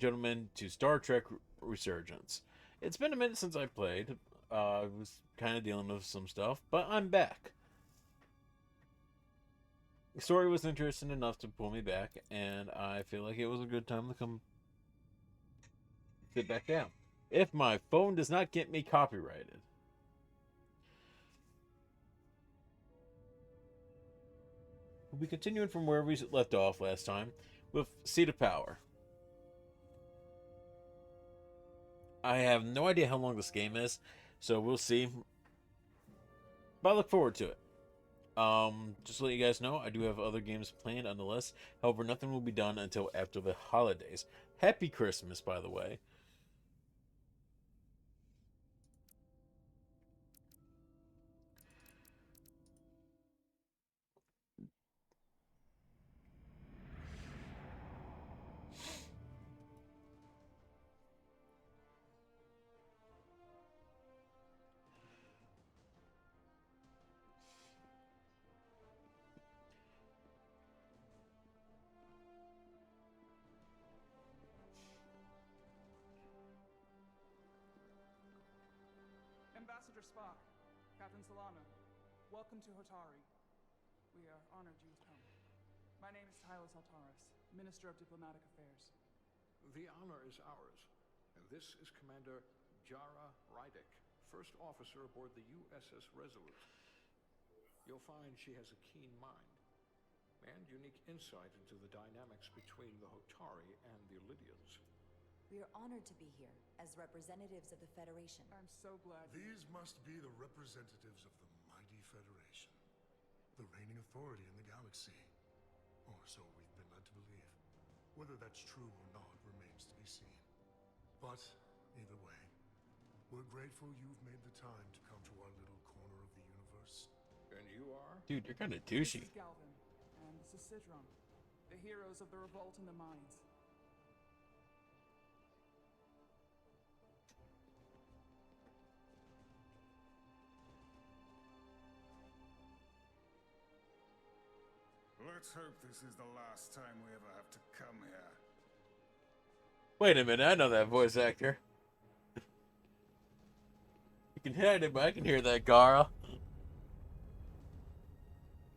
and gentlemen, to Star Trek Resurgence. It's been a minute since I played. I was kind of dealing with some stuff, but I'm back. The story was interesting enough to pull me back, and I feel like it was a good time to come sit back down. If my phone does not get me copyrighted. We'll be continuing from where we left off last time with Seat of Power. I have no idea how long this game is, so we'll see. But I look forward to it. Just to let you guys know, I do have other games planned on the list. However, nothing will be done until after the holidays. Happy Christmas, by the way. Ambassador Spock, Captain Solano, welcome to Hotari. We are honored you have come. My name is Tylos Altaris, Minister of Diplomatic Affairs. The honor is ours, and this is Commander Jara Rydick, first officer aboard the USS Resolute. You'll find she has a keen mind, and unique insight into the dynamics between the Hotari and the Illydians. We are honored to be here as representatives of the Federation. I'm so glad. These must be the representatives of the mighty Federation, the reigning authority in the galaxy. Or so we've been led to believe. Whether that's true or not remains to be seen. But, either way, we're grateful you've made the time to come to our little corner of the universe. And you are? Dude, you're kind of This douchey. is Galvin, and this is Sidron, the heroes of the revolt in the mines. Let's hope this is the last time we ever have to come here. Wait a minute, I know that voice actor. You can hear it, but I can hear that, Gara.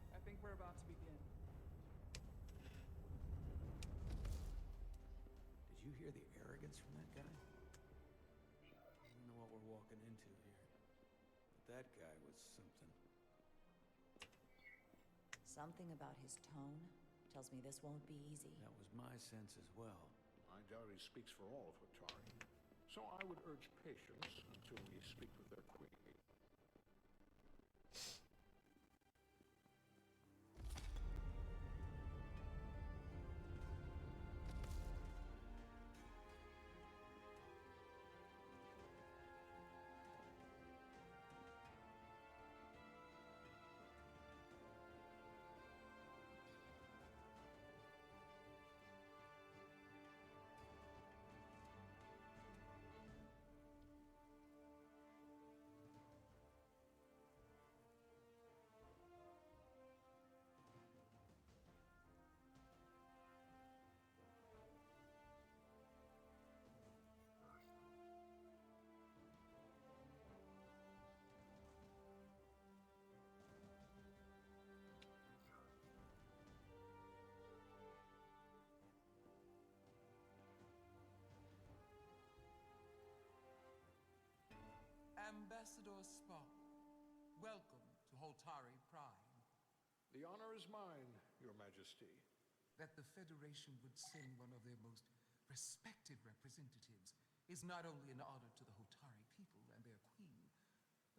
I think we're about to begin. Did you hear the arrogance from that guy? I don't know what we're walking into here, but that guy was something. Something about his tone tells me this won't be easy. That was my sense as well. I doubt he speaks for all of Hotari, so I would urge patience until we speak with their queen. Ambassador Spock, welcome to Holtari Prime. The honor is mine, Your Majesty. That the Federation would send one of their most respected representatives is not only an honor to the Holtari people and their queen,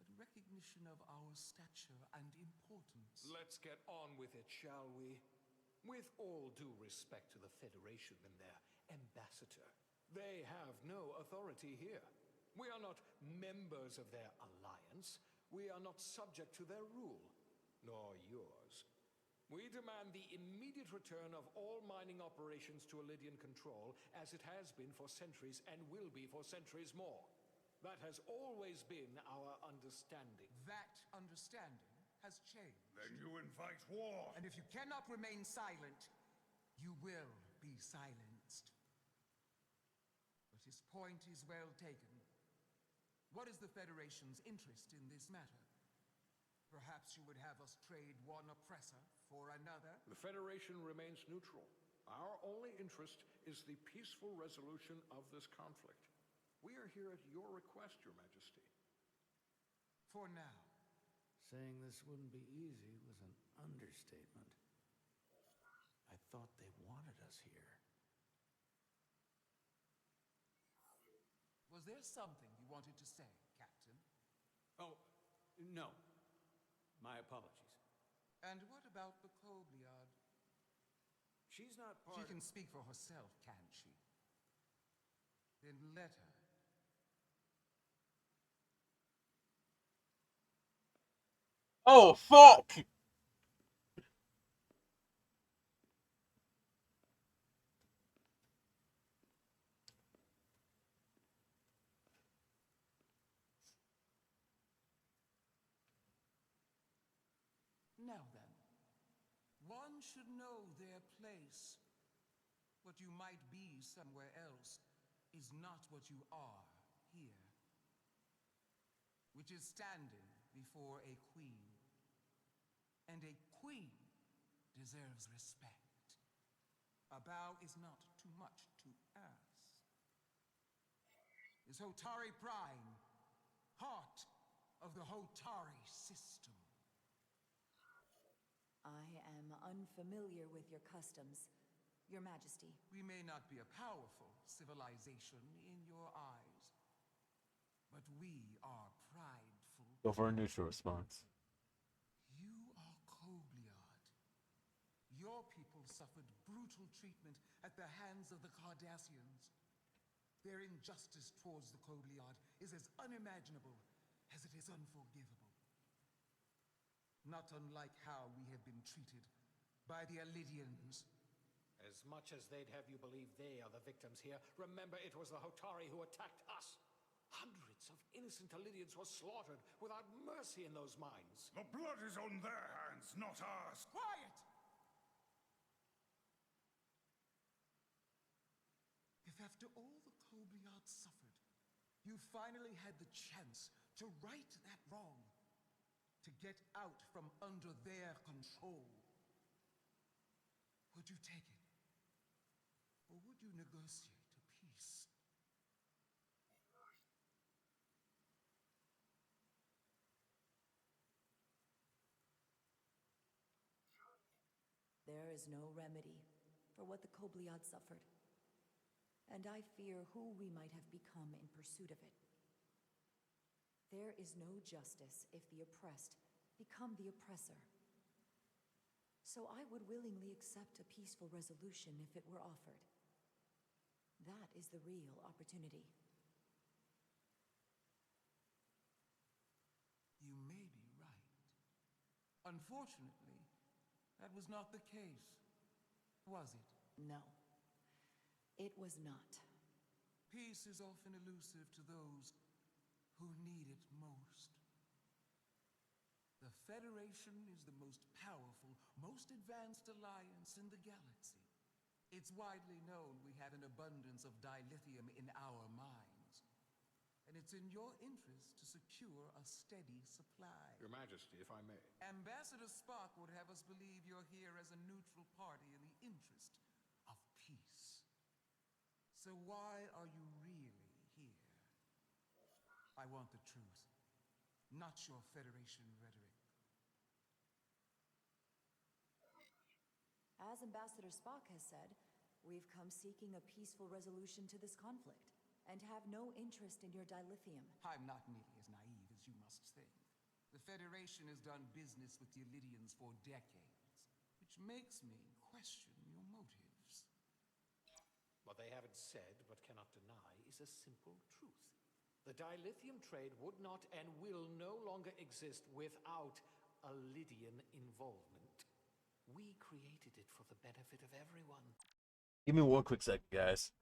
but a recognition of our stature and importance. Let's get on with it, shall we? With all due respect to the Federation and their ambassador, they have no authority here. We are not members of their alliance. We are not subject to their rule, nor yours. We demand the immediate return of all mining operations to Illydian control, as it has been for centuries and will be for centuries more. That has always been our understanding. That understanding has changed. Then you invite war. And if you cannot remain silent, you will be silenced. His point is well taken. What is the Federation's interest in this matter? Perhaps you would have us trade one oppressor for another? The Federation remains neutral. Our only interest is the peaceful resolution of this conflict. We are here at your request, Your Majesty. For now. Saying this wouldn't be easy was an understatement. I thought they wanted us here. Was there something you wanted to say, Captain? Oh, no. My apologies. And what about the Kobliad? She's not part She can speak for herself, can't she? Then let her. Oh, fuck! Now then, one should know their place. What you might be somewhere else is not what you are here. Which is standing before a queen. And a queen deserves respect. A bow is not too much to ask. Is Hotari Prime, heart of the Hotari system? I am unfamiliar with your customs, Your Majesty. We may not be a powerful civilization in your eyes, but we are prideful. Go for a neutral response. You are Kobliad. Your people suffered brutal treatment at the hands of the Cardassians. Their injustice towards the Kobliad is as unimaginable as it is unforgivable. Not unlike how we have been treated by the Alidians. As much as they'd have you believe they are the victims here, remember it was the Hotari who attacked us. Hundreds of innocent Alidians were slaughtered without mercy in those mines. The blood is on their hands, not ours. Quiet! If after all the Kobliad suffered, you finally had the chance to right that wrong, to get out from under their control, would you take it? Or would you negotiate a peace? There is no remedy for what the Kobliad suffered, and I fear who we might have become in pursuit of it. There is no justice if the oppressed become the oppressor. So I would willingly accept a peaceful resolution if it were offered. That is the real opportunity. You may be right. Unfortunately, that was not the case, was it? No, it was not. Peace is often elusive to those who need it most. The Federation is the most powerful, most advanced alliance in the galaxy. It's widely known we have an abundance of dilithium in our mines. And it's in your interest to secure a steady supply. Your Majesty, if I may. Ambassador Spock would have us believe you're here as a neutral party in the interest of peace. So why are you really here? I want the truth, not your Federation rhetoric. As Ambassador Spock has said, we've come seeking a peaceful resolution to this conflict, and have no interest in your dilithium. I'm not nearly as naive as you must think. The Federation has done business with the Alidians for decades, which makes me question your motives. What they haven't said, but cannot deny, is a simple truth. The dilithium trade would not and will no longer exist without Alidian involvement. We created it for the benefit of everyone. Give me one quick second, guys.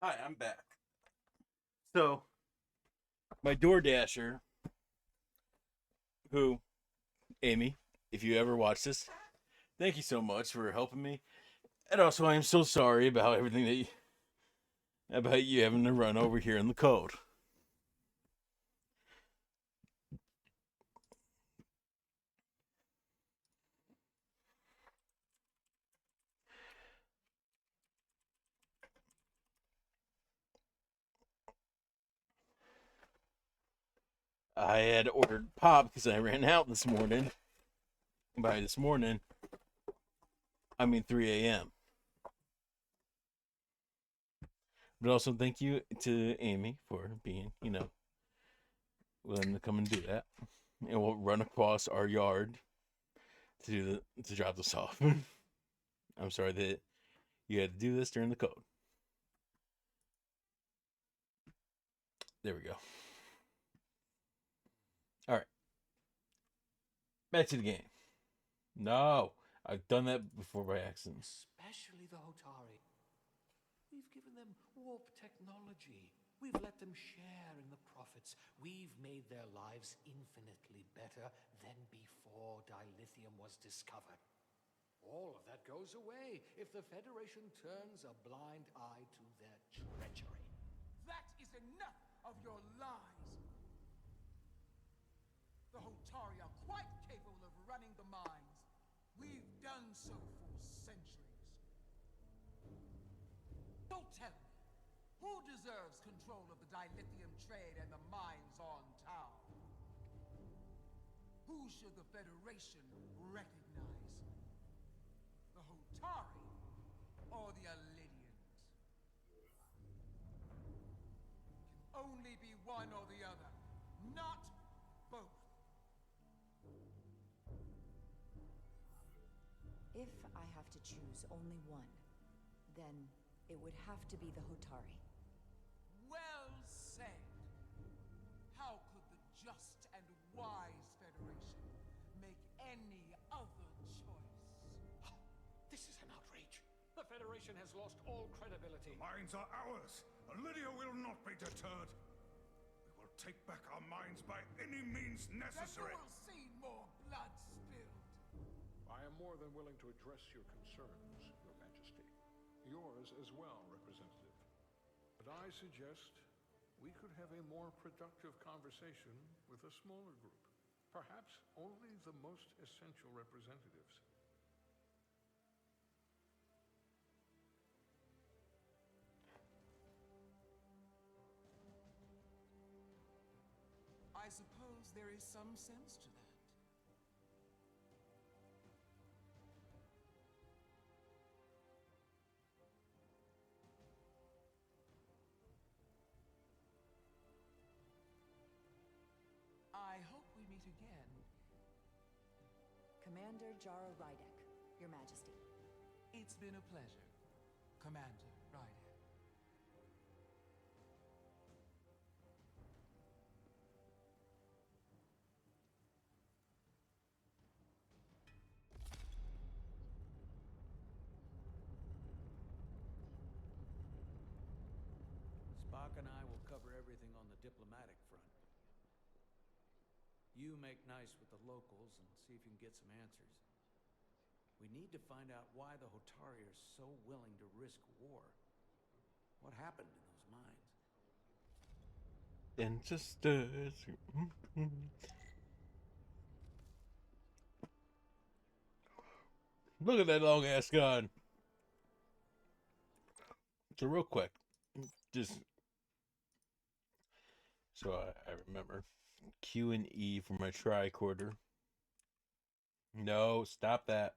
Hi, I'm back. So, my DoorDasher, who, Amy, if you ever watch this, thank you so much for helping me. And also, I am so sorry about everything about you having to run over here in the code. I had ordered pop because I ran out this morning. By this morning, I mean 3 a.m. But also, thank you to Amy for being, willing to come and do that. And we'll run across our yard to drop this off. I'm sorry that you had to do this during the code. There we go. All right. Back to the game. No, I've done that before by accident. Especially the Hotari. We've given them warp technology. We've let them share in the profits. We've made their lives infinitely better than before dilithium was discovered. All of that goes away if the Federation turns a blind eye to their treachery. That is enough of your lies! The Hotari are quite capable of running the mines. We've done so for centuries. Don't tell me, who deserves control of the dilithium trade and the mines on Tau? Who should the Federation recognize? The Hotari or the Alidians? Can only be one or the other, not both. If I have to choose only one, then it would have to be the Hotari. Well said. How could the just and wise Federation make any other choice? This is an outrage. The Federation has lost all credibility. Mines are ours. Lydia will not be deterred. We will take back our mines by any means necessary. Then you will see more blood spilled. I am more than willing to address your concerns, Your Majesty. Yours as well, Representative. But I suggest we could have a more productive conversation with a smaller group. Perhaps only the most essential representatives. I suppose there is some sense to that. I hope we meet again. Commander Jara Rydek, Your Majesty. It's been a pleasure, Commander Ryder. Spock and I will cover everything on the diplomatic front. You make nice with the locals and see if you can get some answers. We need to find out why the Hotari are so willing to risk war. What happened in those mines? Ancestors. Look at that long ass gun. So real quick, just so I remember, Q and E for my tricorder. No, stop that.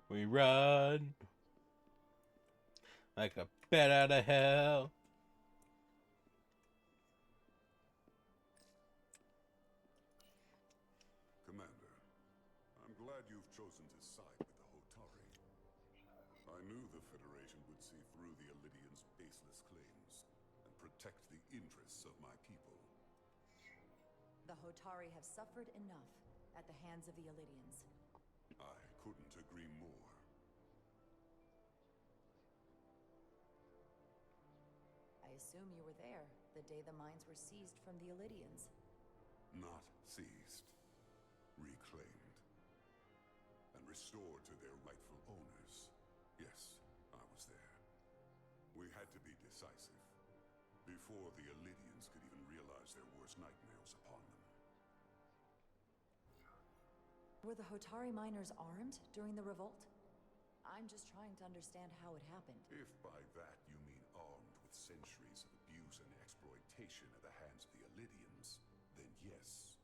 We run like a bat out of hell. Commander, I'm glad you've chosen to side with the Hotari. I knew the Federation would see through the Alidians' baseless claims and protect the interests of my people. The Hotari have suffered enough at the hands of the Alidians. I couldn't agree more. I assume you were there the day the mines were seized from the Illidians. Not seized. Reclaimed. And restored to their rightful owners. Yes, I was there. We had to be decisive. Before the Illidians could even realize their worst nightmares upon them. Were the Hotari miners armed during the revolt? I'm just trying to understand how it happened. If by that you mean armed with centuries of abuse and exploitation at the hands of the Illidians, then yes.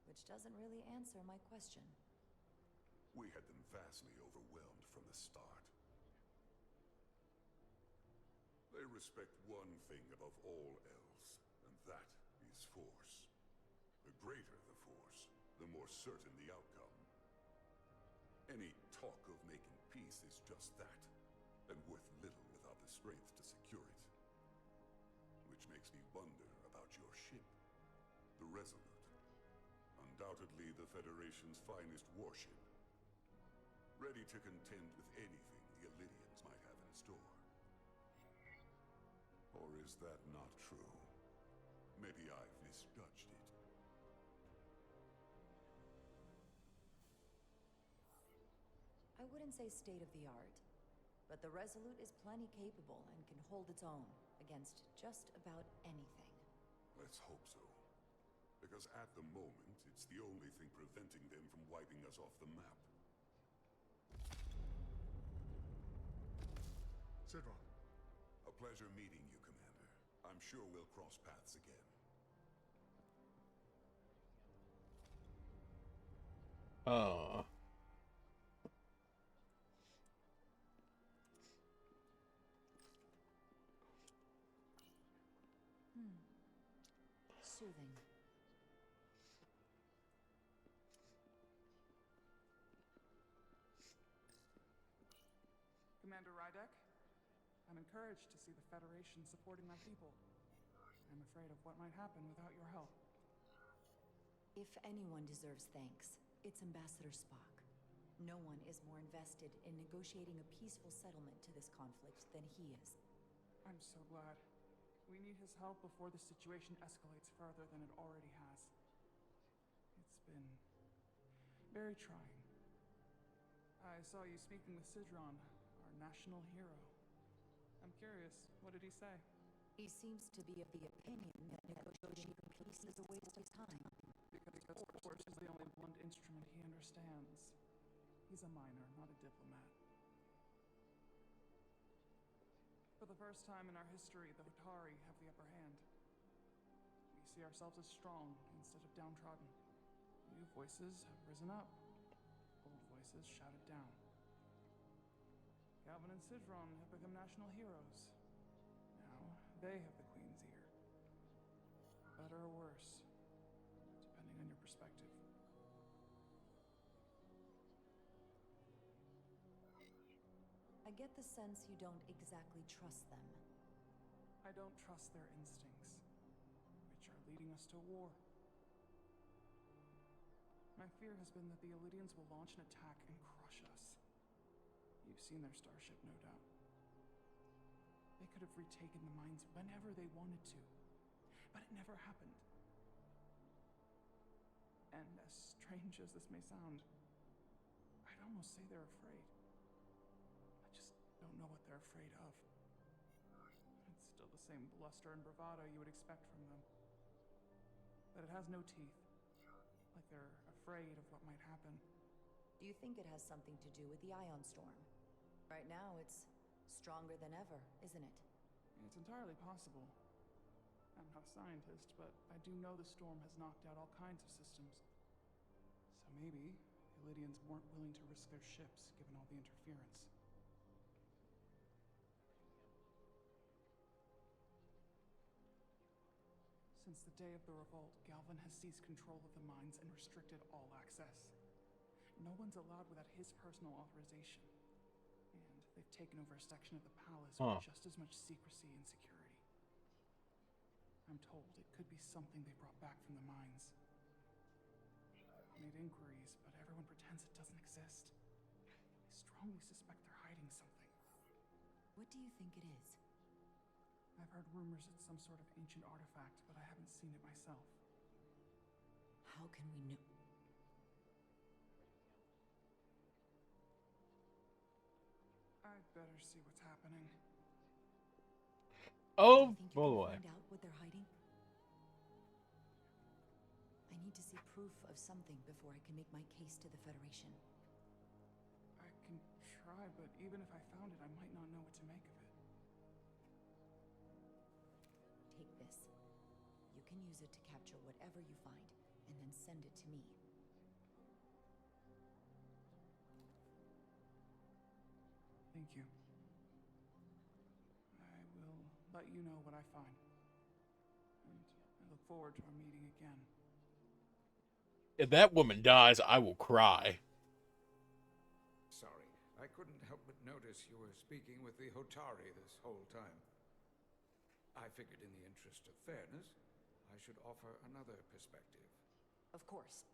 Which doesn't really answer my question. We had them vastly overwhelmed from the start. They respect one thing above all else, and that is force. The greater the force, the more certain the outcome. Any talk of making peace is just that, and worth little without the strength to secure it. Which makes me wonder about your ship, the Resolute. Undoubtedly the Federation's finest warship. Ready to contend with anything the Illidians might have in store. Or is that not true? Maybe I've misjudged it. I wouldn't say state of the art, but the Resolute is plenty capable and can hold its own against just about anything. Let's hope so. Because at the moment, it's the only thing preventing them from wiping us off the map. Sidron. A pleasure meeting you, Commander. I'm sure we'll cross paths again. Oh. Soothing. Commander Rydek, I'm encouraged to see the Federation supporting my people. I'm afraid of what might happen without your help. If anyone deserves thanks, it's Ambassador Spock. No one is more invested in negotiating a peaceful settlement to this conflict than he is. I'm so glad. We need his help before the situation escalates further than it already has. It's been very trying. I saw you speaking with Sidron, our national hero. I'm curious, what did he say? He seems to be of the opinion that negotiating peace is a waste of time. Because force is the only blunt instrument he understands. He's a miner, not a diplomat. For the first time in our history, the Hotari have the upper hand. We see ourselves as strong instead of downtrodden. New voices have risen up. Old voices shouted down. Galvin and Sidron have become national heroes. Now, they have the Queen's ear. Better or worse, depending on your perspective. I get the sense you don't exactly trust them. I don't trust their instincts, which are leading us to war. My fear has been that the Illidians will launch an attack and crush us. You've seen their starship, no doubt. They could have retaken the mines whenever they wanted to, but it never happened. And as strange as this may sound, I'd almost say they're afraid. I just don't know what they're afraid of. It's still the same bluster and bravado you would expect from them. But it has no teeth. Like they're afraid of what might happen. Do you think it has something to do with the Ion Storm? Right now, it's stronger than ever, isn't it? It's entirely possible. I'm not a scientist, but I do know the storm has knocked out all kinds of systems. So maybe the Illidians weren't willing to risk their ships, given all the interference. Since the day of the revolt, Galvin has seized control of the mines and restricted all access. No one's allowed without his personal authorization. And they've taken over a section of the palace with just as much secrecy and security. I'm told it could be something they brought back from the mines. made inquiries, but everyone pretends it doesn't exist. I strongly suspect they're hiding something. What do you think it is? I've heard rumors it's some sort of ancient artifact, but I haven't seen it myself. How can we know? I'd better see what's happening. Oh, Do you think you boy. can find out what they're hiding? I need to see proof of something before I can make my case to the Federation. I can try, but even if I found it, I might not know what to make of it. Take this. You can use it to capture whatever you find, and then send it to me. Thank you. I will let you know what I find. And I look forward to our meeting again. If that woman dies, I will cry. Sorry, I couldn't help but notice you were speaking with the Hotari this whole time. I figured in the interest of fairness, I should offer another perspective. Of course.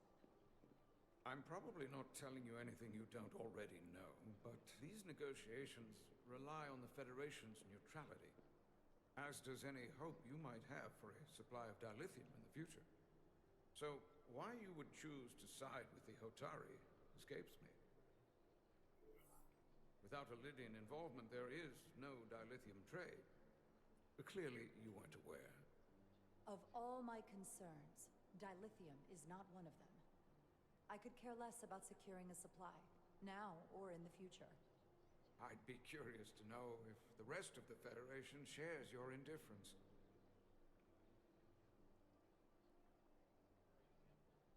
I'm probably not telling you anything you don't already know, but these negotiations rely on the Federation's neutrality, as does any hope you might have for a supply of dilithium in the future. So, why you would choose to side with the Hotari escapes me. Without Illidian involvement, there is no dilithium trade. But clearly, you weren't aware. Of all my concerns, dilithium is not one of them. I could care less about securing a supply, now or in the future. I'd be curious to know if the rest of the Federation shares your indifference.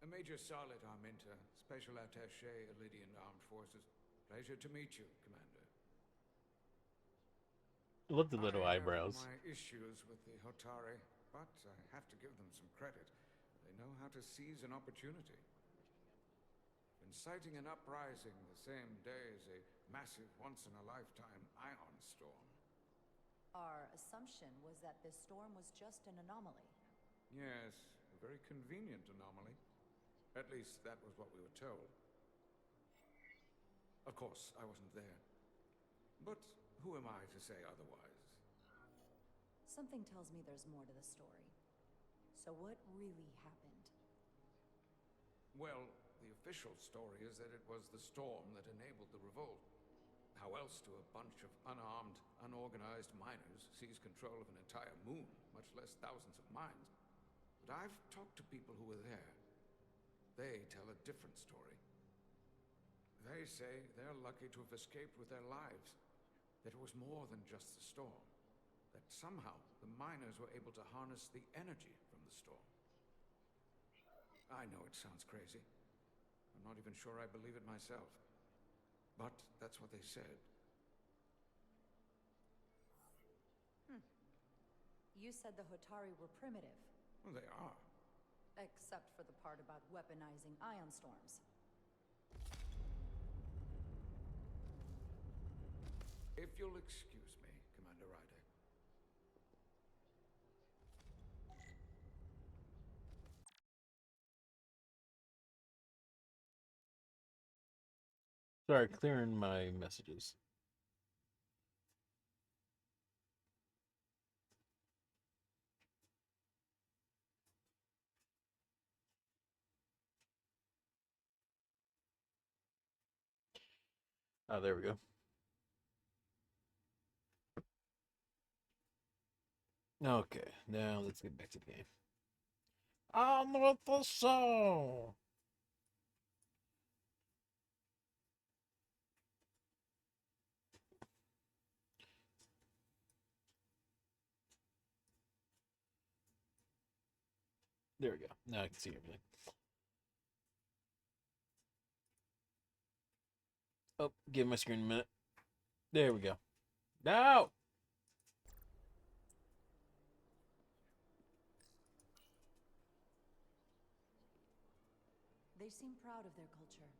Major Salit Arminta, Special Attaché, Illidian Armed Forces. Pleasure to meet you, Commander. Look at the little eyebrows. I have my issues with the Hotari, but I have to give them some credit. They know how to seize an opportunity. Inciting an uprising the same day as a massive, once-in-a-lifetime ion storm. Our assumption was that this storm was just an anomaly. Yes, a very convenient anomaly. At least that was what we were told. Of course, I wasn't there. But who am I to say otherwise? Something tells me there's more to the story. So what really happened? Well, the official story is that it was the storm that enabled the revolt. How else do a bunch of unarmed, unorganized miners seize control of an entire moon, much less thousands of mines? But I've talked to people who were there. They tell a different story. They say they're lucky to have escaped with their lives. That it was more than just the storm. That somehow the miners were able to harness the energy from the storm. I know it sounds crazy. I'm not even sure I believe it myself. But that's what they said. You said the Hotari were primitive. Well, they are. Except for the part about weaponizing ion storms. If you'll excuse me, Commander Ryder. Sorry, clearing my messages. Oh, there we go. Okay, now let's get back to the game. On with the song! There we go. Now I can see everything. Oh, give my screen a minute. There we go. No! They seem proud of their culture.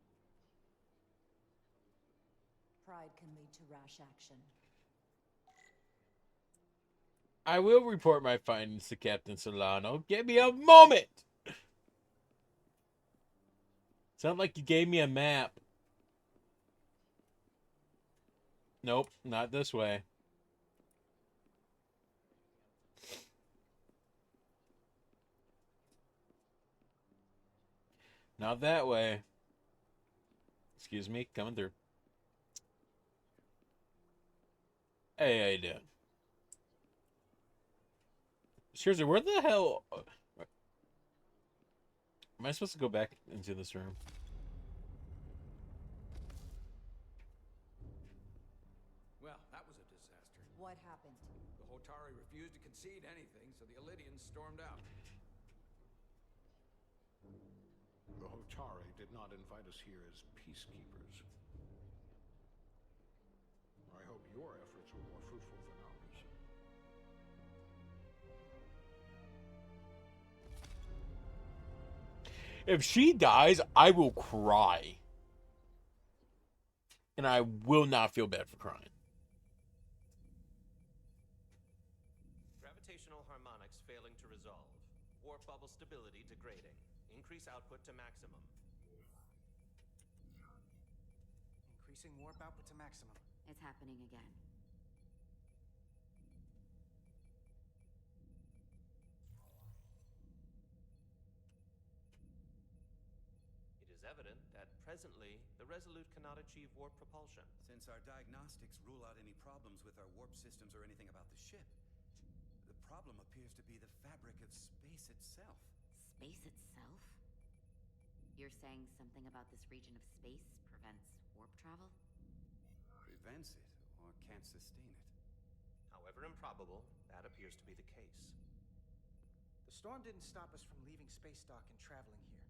Pride can lead to rash action. I will report my findings to Captain Solano. Give me a moment! Sound like you gave me a map. Nope, not this way. Not that way. Excuse me, coming through. Hey, how you doing? Seriously, where the hell... Am I supposed to go back into this room? Well, that was a disaster. What happened? The Hotari refused to concede anything, so the Illidians stormed out. The Hotari did not invite us here as peacekeepers. I hope your efforts were more fruitful than ours. If she dies, I will cry. And I will not feel bad for crying. Gravitational harmonics failing to resolve. Warp bubble stability degrading. Increase output to maximum. Increasing warp output to maximum. It's happening again. It is evident that presently the Resolute cannot achieve warp propulsion. Since our diagnostics rule out any problems with our warp systems or anything about the ship, the problem appears to be the fabric of space itself. Space itself? You're saying something about this region of space prevents warp travel? Prevents it, or can't sustain it. However improbable, that appears to be the case. The storm didn't stop us from leaving space dock and traveling here.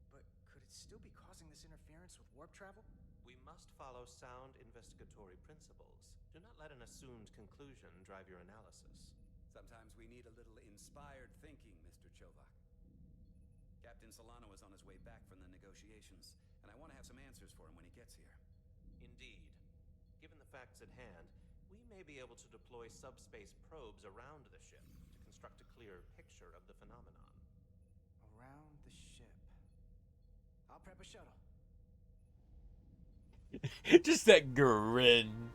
But could it still be causing this interference with warp travel? We must follow sound investigatory principles. Do not let an assumed conclusion drive your analysis. Sometimes we need a little inspired thinking, Mr. Chovak. Captain Solano is on his way back from the negotiations, and I want to have some answers for him when he gets here. Indeed. Given the facts at hand, we may be able to deploy subspace probes around the ship to construct a clear picture of the phenomenon. Around the ship. I'll prep a shuttle. Just that grin.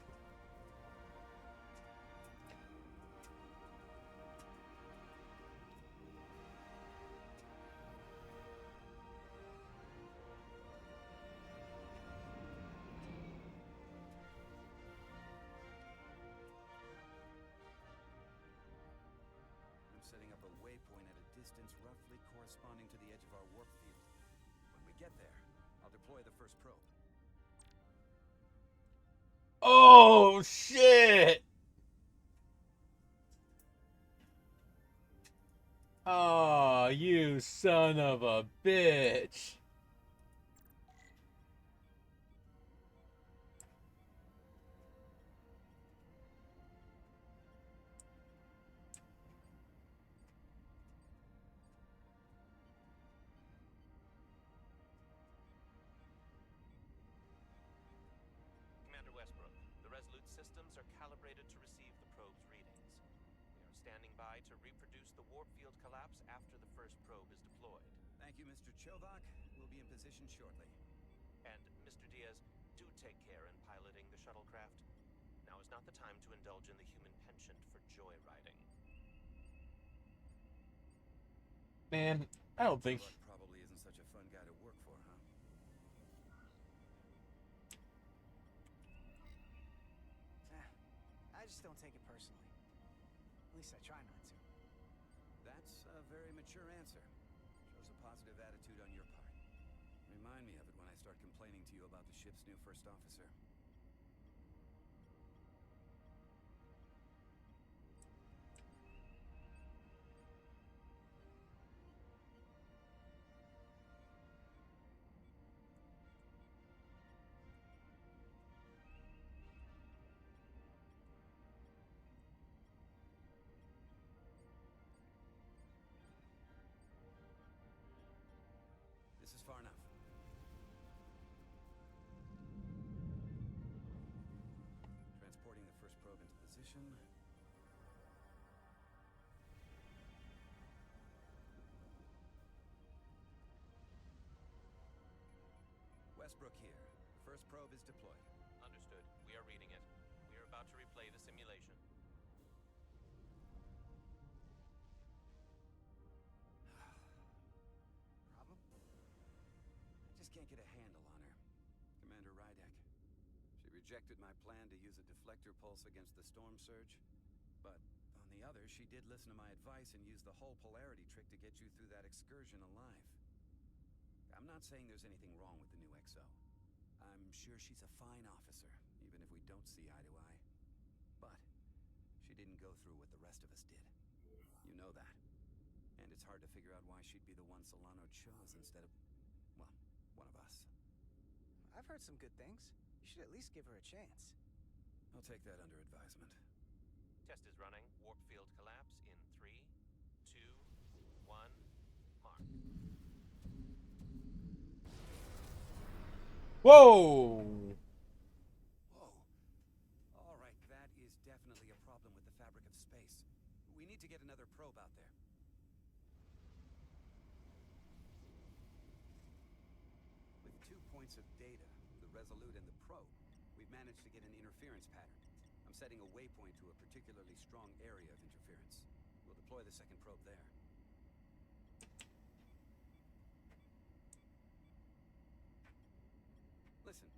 I'm setting up a waypoint at a distance roughly corresponding to the edge of our warp field. When we get there, I'll deploy the first probe. Oh, shit! Oh, you son of a bitch. Commander Westbrook, the Resolute systems are calibrated to receive the probe's readings. We are standing by to reproduce the warp field collapse after the first probe is deployed. Thank you, Mr. Chovak. We'll be in position shortly. And, Mr. Diaz, do take care in piloting the shuttlecraft. Now is not the time to indulge in the human penchant for joyriding. Man, I don't think... Chovak probably isn't such a fun guy to work for, huh? I just don't take it personally. At least I try not to. That's a very mature answer. Shows a positive attitude on your part. Remind me of it when I start complaining to you about the ship's new first officer. This is far enough. Transporting the first probe into position. Westbrook here. First probe is deployed. Understood. We are reading it. We are about to replay the simulation. Problem? I just can't get a handle on her. Commander Rydek. She rejected my plan to use a deflector pulse against the storm surge. But on the other, she did listen to my advice and use the whole polarity trick to get you through that excursion alive. I'm not saying there's anything wrong with the new XO. I'm sure she's a fine officer, even if we don't see eye to eye. But she didn't go through what the rest of us did. You know that. And it's hard to figure out why she'd be the one Solano chose instead of, well, one of us. I've heard some good things. You should at least give her a chance. I'll take that under advisement. Test is running. Warp field collapse in 3, 2, 1, mark. Whoa! Whoa. All right, that is definitely a problem with the fabric of space. We need to get another probe out there. With 2 points of data, the Resolute and the probe, we've managed to get an interference pattern. I'm setting a waypoint to a particularly strong area of interference. We'll deploy the second probe there. Listen,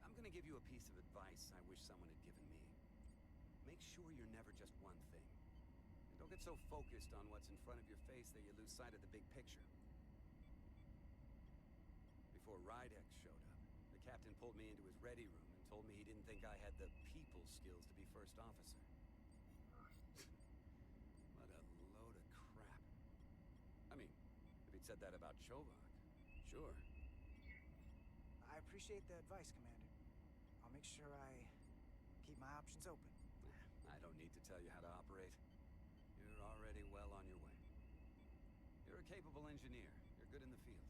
I'm gonna give you a piece of advice I wish someone had given me. Make sure you're never just one thing. And don't get so focused on what's in front of your face that you lose sight of the big picture. Before Rydek showed up, the captain pulled me into his ready room and told me he didn't think I had the people skills to be first officer. What a load of crap. I mean, if he'd said that about Chovak, sure. I appreciate the advice, Commander. I'll make sure I keep my options open. I don't need to tell you how to operate. You're already well on your way. You're a capable engineer. You're good in the field.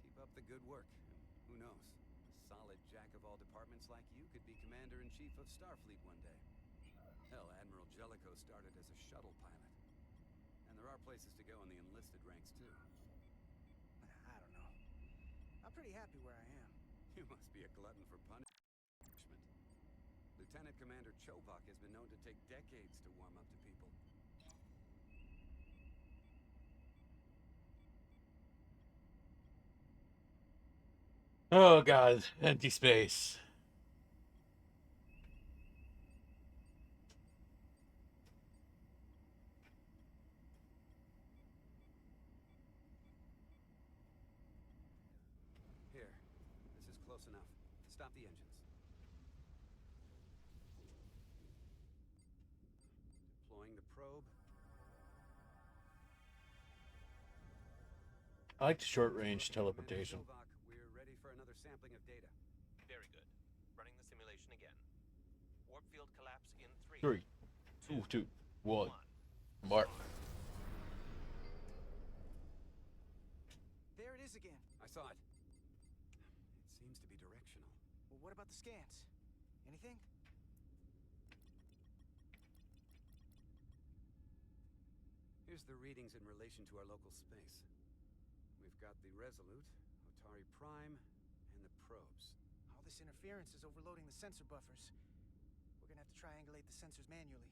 Keep up the good work. And who knows? A solid jack of all departments like you could be Commander-in-Chief of Starfleet one day. Hell, Admiral Jellicoe started as a shuttle pilot. And there are places to go in the enlisted ranks, too. I don't know. I'm pretty happy where I am. You must be a glutton for punishment. Lieutenant Commander Chovak has been known to take decades to warm up to people. Oh god, empty space. Here, this is close enough. Stop the engines. Deploying the probe. I like the short-range teleportation. Chovak, we're ready for another sampling of data. Very good. Running the simulation again. Warp field collapse in 3, 2, 1. Mark. There it is again. I saw it. It seems to be directional. Well, what about the scans? Anything? Here's the readings in relation to our local space. We've got the Resolute, Otari Prime, and the probes. All this interference is overloading the sensor buffers. We're gonna have to triangulate the sensors manually.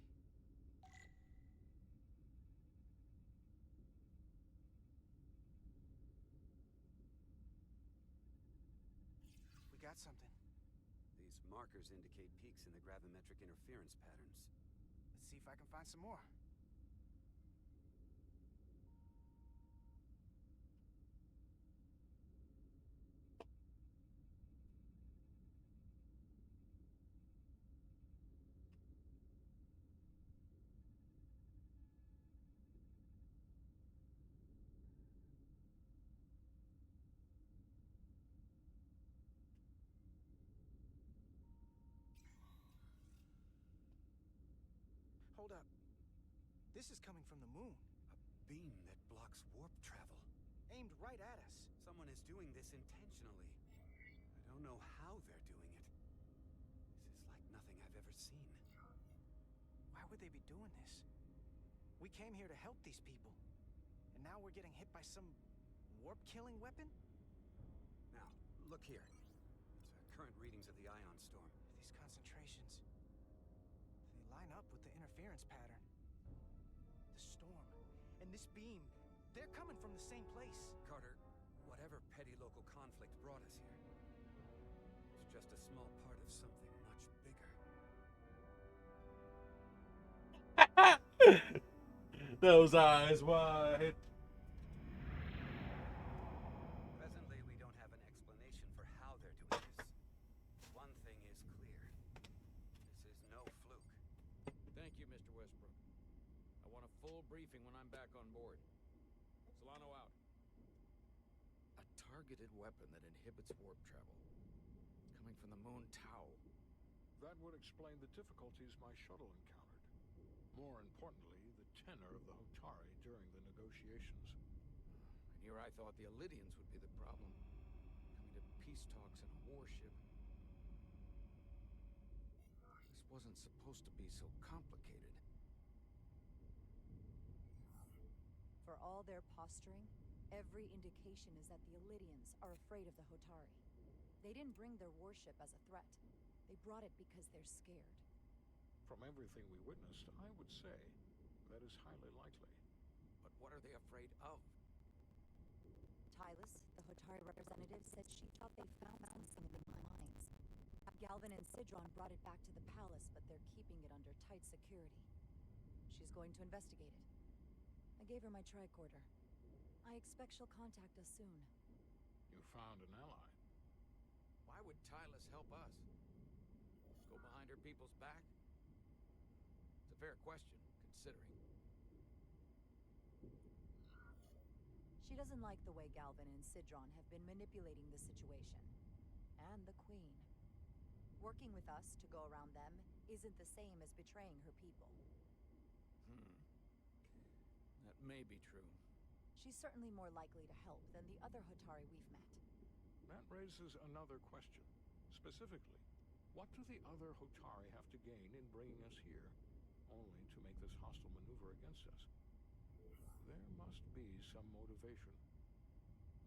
We got something. These markers indicate peaks in the gravimetric interference patterns. Let's see if I can find some more. Hold up. This is coming from the moon. A beam that blocks warp travel. Aimed right at us. Someone is doing this intentionally. I don't know how they're doing it. This is like nothing I've ever seen. Why would they be doing this? We came here to help these people. And now we're getting hit by some warp-killing weapon? Now, look here. current readings of the ion storm. These concentrations, they line up with the interference pattern. The storm and this beam, they're coming from the same place. Carter, whatever petty local conflict brought us here, it's just a small part of something much bigger. Those eyes wide. Presently, we don't have an explanation for how they're doing this. One thing is clear. This is no fluke. Thank you, Mr. Westbrook. I want a full briefing when I'm back on board. Solano out. A targeted weapon that inhibits warp travel. Coming from the moon Tau. That would explain the difficulties my shuttle encountered. More importantly, the tenor of the Hotari during the negotiations. And here I thought the Illidians would be the problem. Coming to peace talks in a warship. This wasn't supposed to be so complicated. For all their posturing, every indication is that the Illidians are afraid of the Hotari. They didn't bring their warship as a threat. They brought it because they're scared. From everything we witnessed, I would say that is highly likely. But what are they afraid of? Tylus, the Hotari representative, said she thought they found something in the mines. Galvin and Sidron brought it back to the palace, but they're keeping it under tight security. She's going to investigate it. I gave her my tricorder. I expect she'll contact us soon. You found an ally. Why would Tylus help us? Go behind her people's back? It's a fair question, considering. She doesn't like the way Galvin and Sidron have been manipulating the situation. And the Queen. Working with us to go around them isn't the same as betraying her people. That may be true. She's certainly more likely to help than the other Hotari we've met. That raises another question. Specifically, what do the other Hotari have to gain in bringing us here, only to make this hostile maneuver against us? There must be some motivation.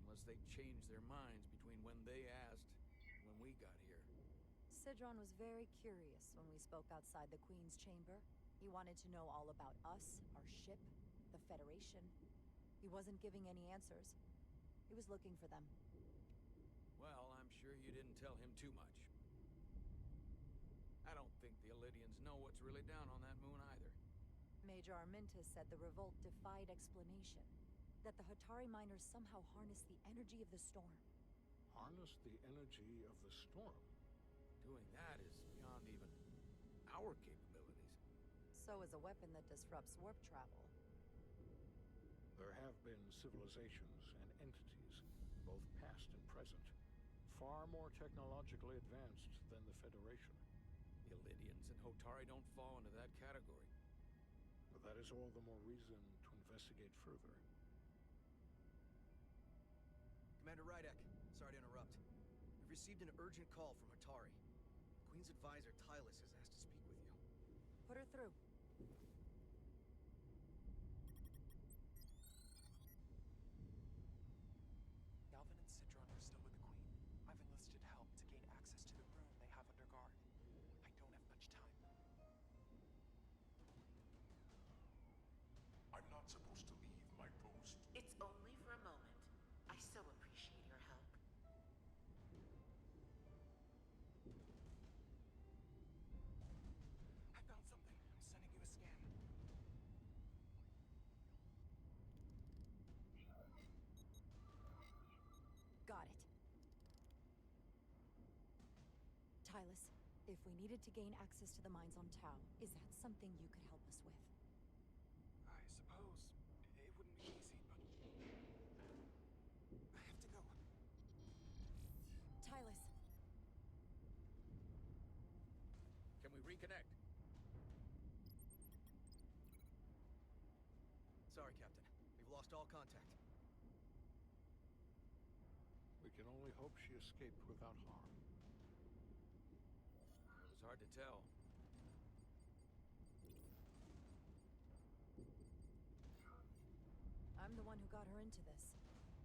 Unless they changed their minds between when they asked and when we got here. Sidron was very curious when we spoke outside the Queen's chamber. He wanted to know all about us, our ship, the Federation. He wasn't giving any answers. He was looking for them. Well, I'm sure you didn't tell him too much. I don't think the Illidians know what's really down on that moon either. Major Armintas said the revolt defied explanation. That the Hotari miners somehow harnessed the energy of the storm. Harness the energy of the storm? Doing that is beyond even our capabilities. So is a weapon that disrupts warp travel. There have been civilizations and entities, both past and present, far more technologically advanced than the Federation. The Illidians and Hotari don't fall into that category. But that is all the more reason to investigate further. Commander Rydek, sorry to interrupt. We've received an urgent call from Hotari. Queen's advisor, Tylus, has asked to speak with you. Put her through. Galvin and Sidron are still with the Queen. I've enlisted help to gain access to the room they have under guard. I don't have much time. I'm not supposed to leave my post. It's only for a moment. I so appreciate your help. I found something. I'm sending you a scan. Got it. Tylus, if we needed to gain access to the mines on Tau, is that something you could help us with? I suppose it wouldn't be easy, but I have to go. Tylus. Can we reconnect? Sorry, Captain. We've lost all contact. We can only hope she escaped without harm. It was hard to tell. I'm the one who got her into this.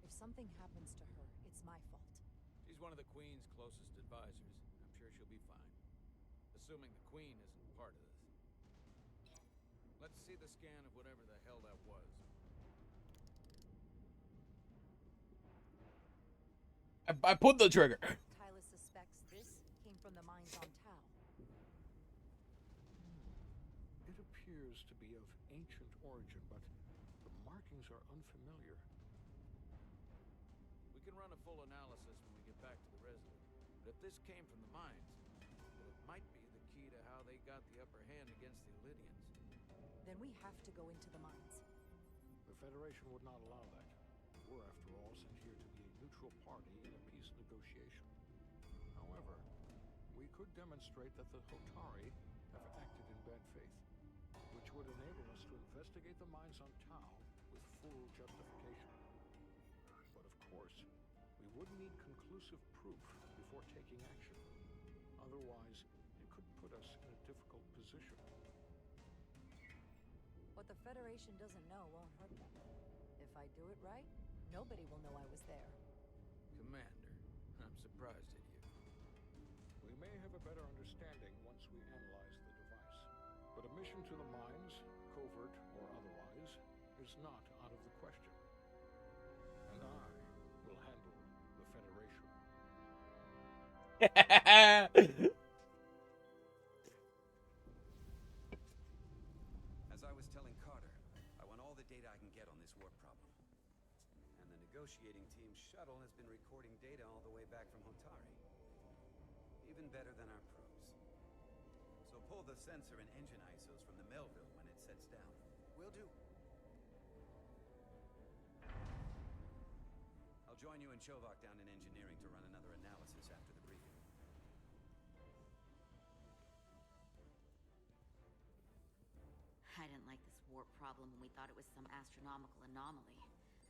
If something happens to her, it's my fault. She's one of the Queen's closest advisors. I'm sure she'll be fine. Assuming the Queen isn't part of this. Let's see the scan of whatever the hell that was. I pulled the trigger. Tylus suspects this came from the mines on Tau. It appears to be of ancient origin, but the markings are unfamiliar. We can run a full analysis when we get back to the Resolute. But if this came from the mines, well, it might be the key to how they got the upper hand against the Illydians. Then we have to go into the mines. The Federation would not allow that. We're, after all, sent here to be a neutral party in a peace negotiation. However, we could demonstrate that the Hotari have acted in bad faith, which would enable us to investigate the mines on Tau with full justification. But of course, we would need conclusive proof before taking action. Otherwise, it could put us in a difficult position. What the Federation doesn't know won't hurt them. If I do it right, nobody will know I was there. Commander, I'm surprised at you. We may have a better understanding once we analyze the device. But a mission to the mines, covert or otherwise, is not out of the question. And I will handle the Federation. As I was telling Carter, I want all the data I can get on this warp problem. And the negotiating team's shuttle has been recording data all the way back from Hotari. Even better than our probes. So pull the sensor and engine ISOs from the Melville when it sets down. Will do. I'll join you and Chovak down in engineering to run another analysis after the briefing. I didn't like this warp problem when we thought it was some astronomical anomaly.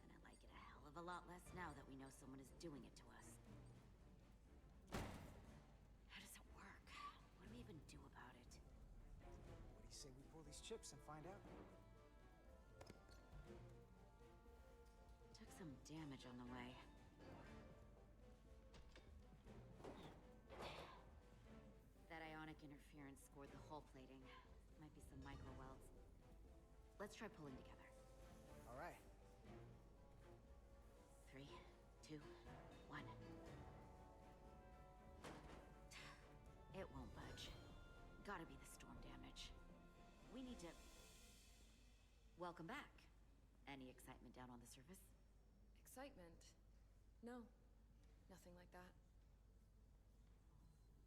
And I like it a hell of a lot less now that we know someone is doing it to us. How does it work? What do we even do about it? What do you say we pull these chips and find out? Took some damage on the way. That ionic interference scored the hull plating. Might be some micro welds. Let's try pulling together. All right. 3, 2, 1. It won't budge. Gotta be the storm damage. We need to... Welcome back. Any excitement down on the surface? Excitement? No. Nothing like that.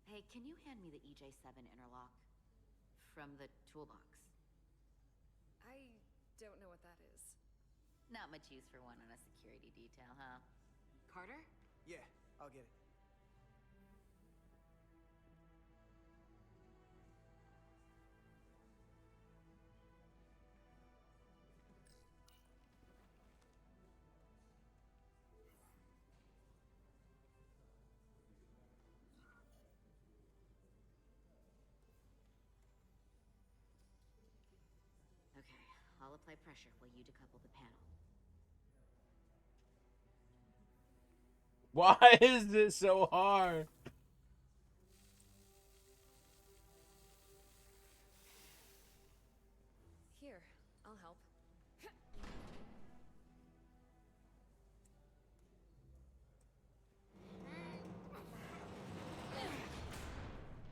Hey, can you hand me the EJ7 interlock? From the toolbox. I don't know what that is. Not much use for one on a security detail, huh? Carter? Yeah, I'll get it. Okay, I'll apply pressure while you decouple the panel. Why is this so hard? Here, I'll help.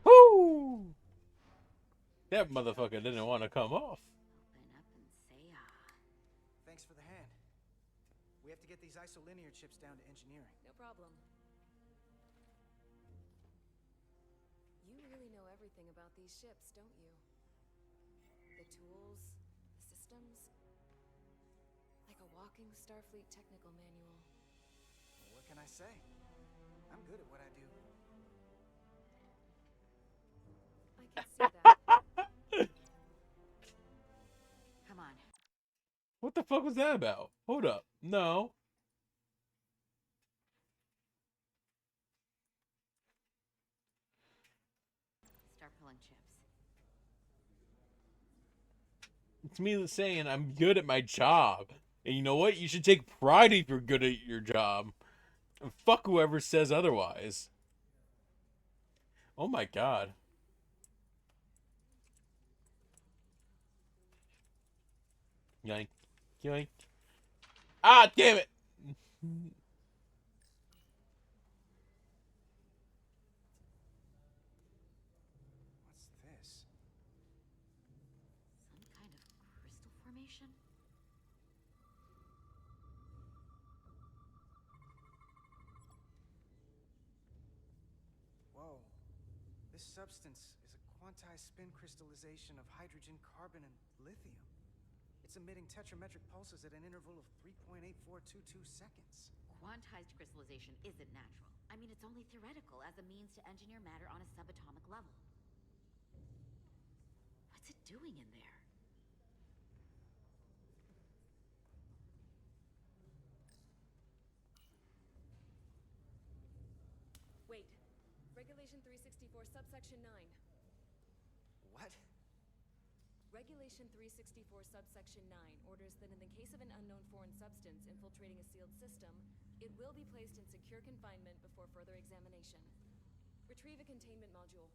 Woo! That motherfucker didn't want to come off. Open up and say ah. Thanks for the hand. We have to get these isolinear chips down to engineering. No problem. You really know everything about these ships, don't you? The tools, the systems. Like a walking Starfleet technical manual. Well, what can I say? I'm good at what I do. I can see that. Come on. What the fuck was that about? Hold up. No. Start pulling chips. It's me saying I'm good at my job. And you know what? You should take pride if you're good at your job. Fuck whoever says otherwise. Oh my god. Yoink. Yoink. Ah, damn it! What's this? Some kind of crystal formation? Whoa. This substance is a quantized-spin crystallization of hydrogen, carbon, and lithium. It's emitting tetrametric pulses at an interval of 3.8422 seconds. Quantized crystallization isn't natural. I mean, it's only theoretical as a means to engineer matter on a subatomic level. What's it doing in there? Wait. Regulation 364, subsection 9. What? Regulation 364, subsection 9 orders that in the case of an unknown foreign substance infiltrating a sealed system, it will be placed in secure confinement before further examination. Retrieve a containment module.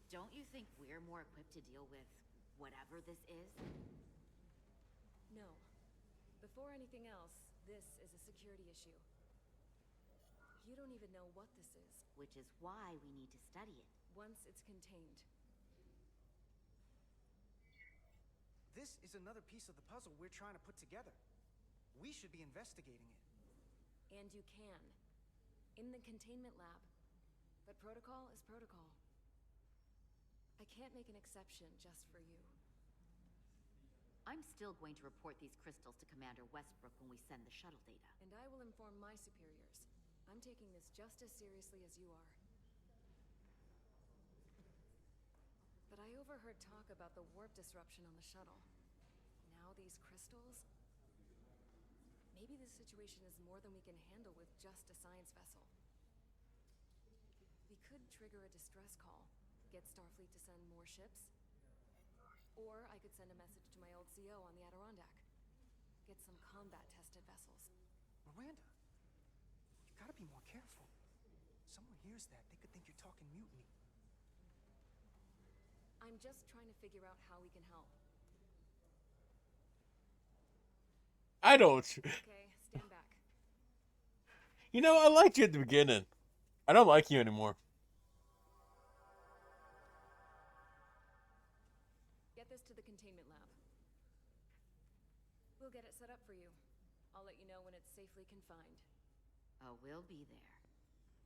Don't you think we're more equipped to deal with whatever this is? No. Before anything else, this is a security issue. You don't even know what this is. Which is why we need to study it. Once it's contained. This is another piece of the puzzle we're trying to put together. We should be investigating it. And you can. In the containment lab. But protocol is protocol. I can't make an exception just for you. I'm still going to report these crystals to Commander Westbrook when we send the shuttle data. And I will inform my superiors. I'm taking this just as seriously as you are. But I overheard talk about the warp disruption on the shuttle. Now these crystals? Maybe this situation is more than we can handle with just a science vessel. We could trigger a distress call, get Starfleet to send more ships. Or I could send a message to my old CO on the Adirondack. Get some combat-tested vessels. Miranda, you gotta be more careful. Someone hears that, they could think you're talking mutiny. I'm just trying to figure out how we can help. I don't. Okay, stand back. You know, I liked you at the beginning. I don't like you anymore. Get this to the containment lab. We'll get it set up for you. I'll let you know when it's safely confined. Oh, we'll be there.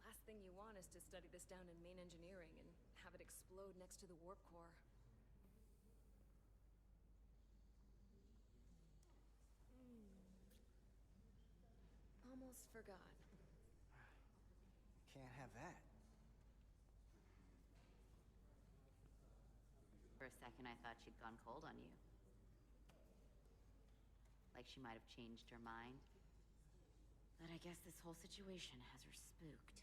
Last thing you want is to study this down in main engineering and have it explode next to the warp core. Almost forgot. Can't have that. For a second, I thought she'd gone cold on you. Like she might have changed her mind. But I guess this whole situation has her spooked.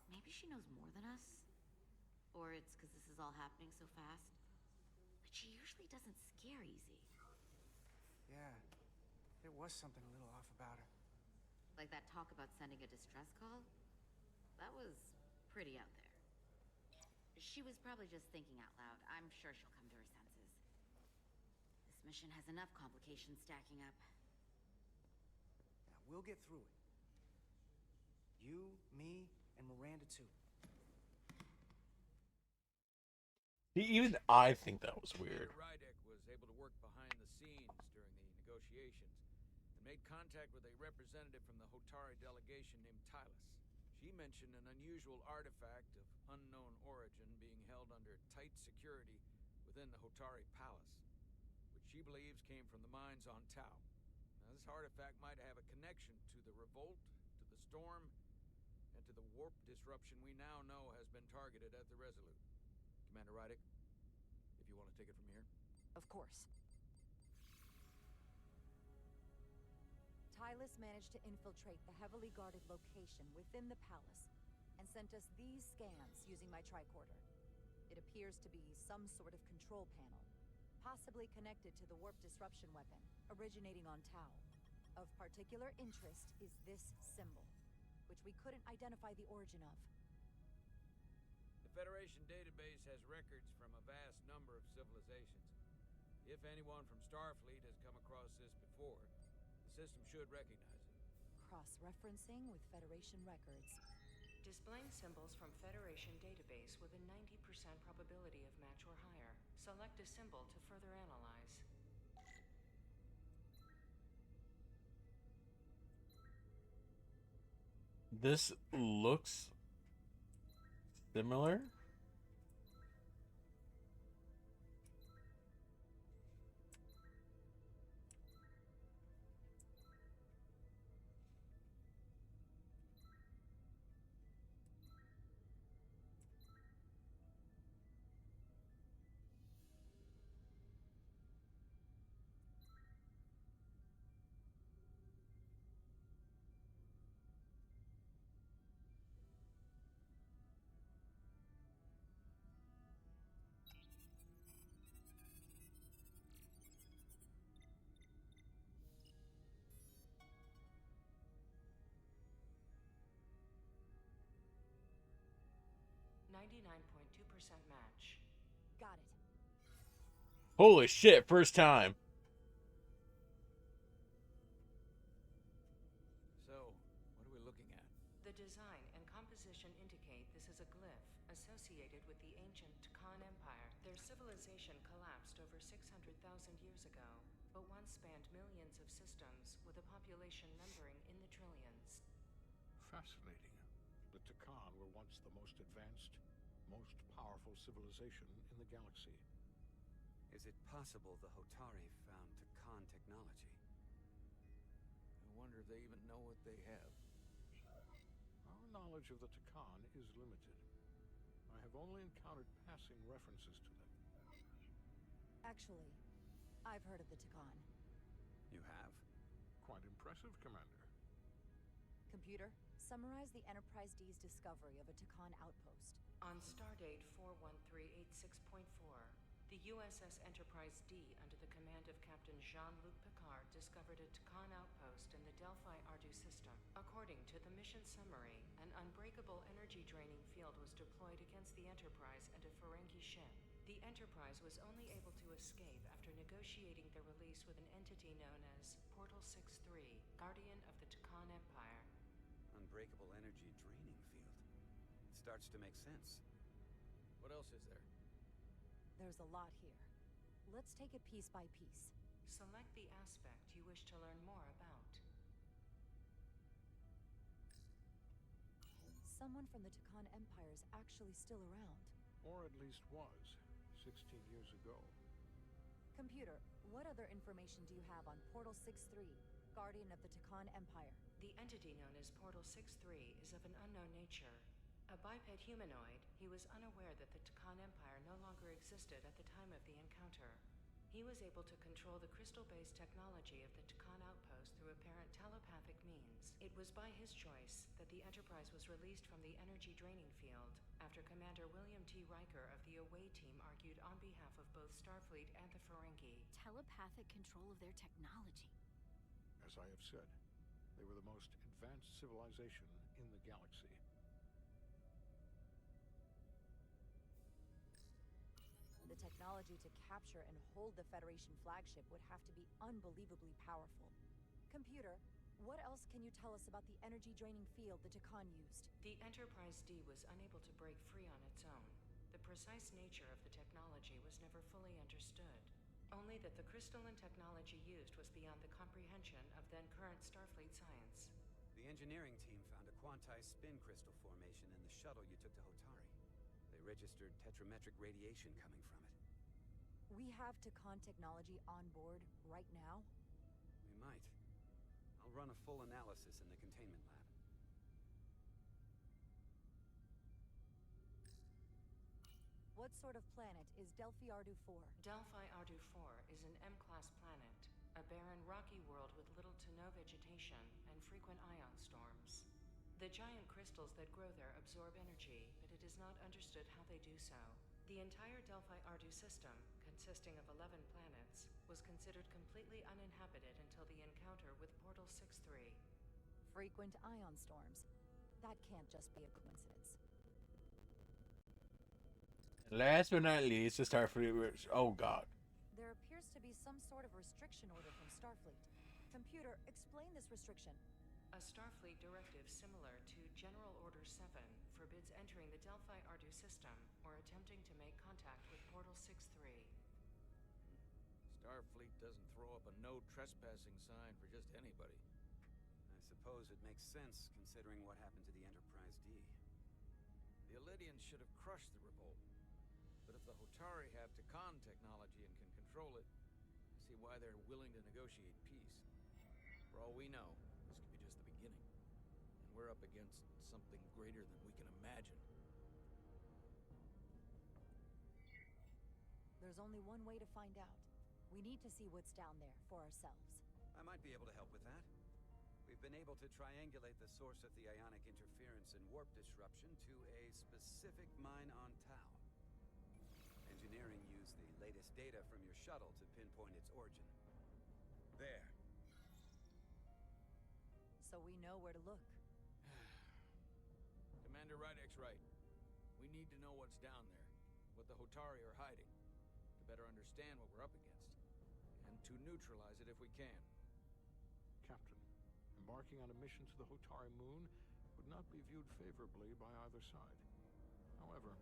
Maybe she knows more than us? Or it's because this is all happening so fast? But she usually doesn't scare easy. Yeah, there was something a little off about her. Like that talk about sending a distress call? That was pretty out there. She was probably just thinking out loud. I'm sure she'll come to her senses. This mission has enough complications stacking up. Now, we'll get through it. You, me, and Miranda too. Even I think that was weird. Rydek was able to work behind the scenes during the negotiations and made contact with a representative from the Hotari delegation named Tylus. She mentioned an unusual artifact of unknown origin being held under tight security within the Hotari palace, which she believes came from the mines on Tau. Now, this artifact might have a connection to the revolt, to the storm, and to the warp disruption we now know has been targeted at the Resolute. Commander Rydek, if you want to take it from here. Of course. Tylus managed to infiltrate the heavily guarded location within the palace and sent us these scans using my tricorder. It appears to be some sort of control panel, possibly connected to the warp disruption weapon, originating on Tau. Of particular interest is this symbol, which we couldn't identify the origin of. The Federation database has records from a vast number of civilizations. If anyone from Starfleet has come across this before, the system should recognize it. Cross-referencing with Federation records. Displaying symbols from Federation database with a 90% probability of match or higher. Select a symbol to further analyze. This looks similar. .2% match. Got it. Holy shit, first time. So, what are we looking at? The design and composition indicate this is a glyph associated with the ancient Khan Empire. Their civilization collapsed over 600,000 years ago, but once spanned millions of systems with a population numbering in the trillions. Fascinating. The Takan were once the most advanced, most powerful civilization in the galaxy. Is it possible the Hotari found Takan technology? I wonder if they even know what they have. Our knowledge of the Takan is limited. I have only encountered passing references to them. Actually, I've heard of the Takan. You have? Quite impressive, Commander. Computer, summarize the Enterprise D's discovery of a Takan outpost. On stardate 41386.4, the USS Enterprise D, under the command of Captain Jean-Luc Picard, discovered a Takan outpost in the Delphi-Ardu system. According to the mission summary, an unbreakable energy-draining field was deployed against the Enterprise and a Ferengi ship. The Enterprise was only able to escape after negotiating their release with an entity known as Portal 6-3, Guardian of the Takan Empire. Unbreakable energy draining field. It starts to make sense. What else is there? There's a lot here. Let's take it piece by piece. Select the aspect you wish to learn more about. Someone from the Takan Empire is actually still around. Or at least was, 16 years ago. Computer, what other information do you have on Portal 6-3, Guardian of the Takan Empire? The entity known as Portal 6-3 is of an unknown nature. A biped humanoid, he was unaware that the Takan Empire no longer existed at the time of the encounter. He was able to control the crystal-based technology of the Takan outpost through apparent telepathic means. It was by his choice that the Enterprise was released from the energy draining field after Commander William T. Riker of the Away Team argued on behalf of both Starfleet and the Ferengi. Telepathic control of their technology. As I have said, they were the most advanced civilization in the galaxy. The technology to capture and hold the Federation flagship would have to be unbelievably powerful. Computer, what else can you tell us about the energy-draining field the Takan used? The Enterprise D was unable to break free on its own. The precise nature of the technology was never fully understood. Only that the crystalline technology used was beyond the comprehension of then-current Starfleet science. The engineering team found a quantized spin crystal formation in the shuttle you took to Hotari. They registered tetrametric radiation coming from it. We have Takan technology on board right now? We might. I'll run a full analysis in the containment lab. What sort of planet is Delphi-Ardu 4? Delphi-Ardu 4 is an M-class planet, a barren rocky world with little to no vegetation and frequent ion storms. The giant crystals that grow there absorb energy, but it is not understood how they do so. The entire Delphi-Ardu system, consisting of 11 planets, was was considered completely uninhabited until the encounter with Portal 6-3. Frequent ion storms. That can't just be a coincidence. Last but not least, the Starfleet. Oh God. There appears to be some sort of restriction order from Starfleet. Computer, explain this restriction. A Starfleet directive similar to General Order 7 forbids entering the Delphi Ardu system or attempting to make contact with Portal 6-3. Starfleet doesn't throw up a no trespassing sign for just anybody. I suppose it makes sense, considering what happened to the Enterprise D. The Elydians should have crushed the revolt. But if the Hotari have Takan technology and can control it, I see why they're willing to negotiate peace. For all we know, this could be just the beginning. And we're up against something greater than we can imagine. There's only one way to find out. We need to see what's down there for ourselves. I might be able to help with that. We've been able to triangulate the source of the ionic interference and warp disruption to a specific mine on Tau. Engineering used the latest data from your shuttle to pinpoint its origin. There. So we know where to look. Commander Rydek's right. We need to know what's down there, what the Hotari are hiding, to better understand what we're up against, and to neutralize it if we can. Captain, embarking on a mission to the Hotari moon would not be viewed favorably by either side. However,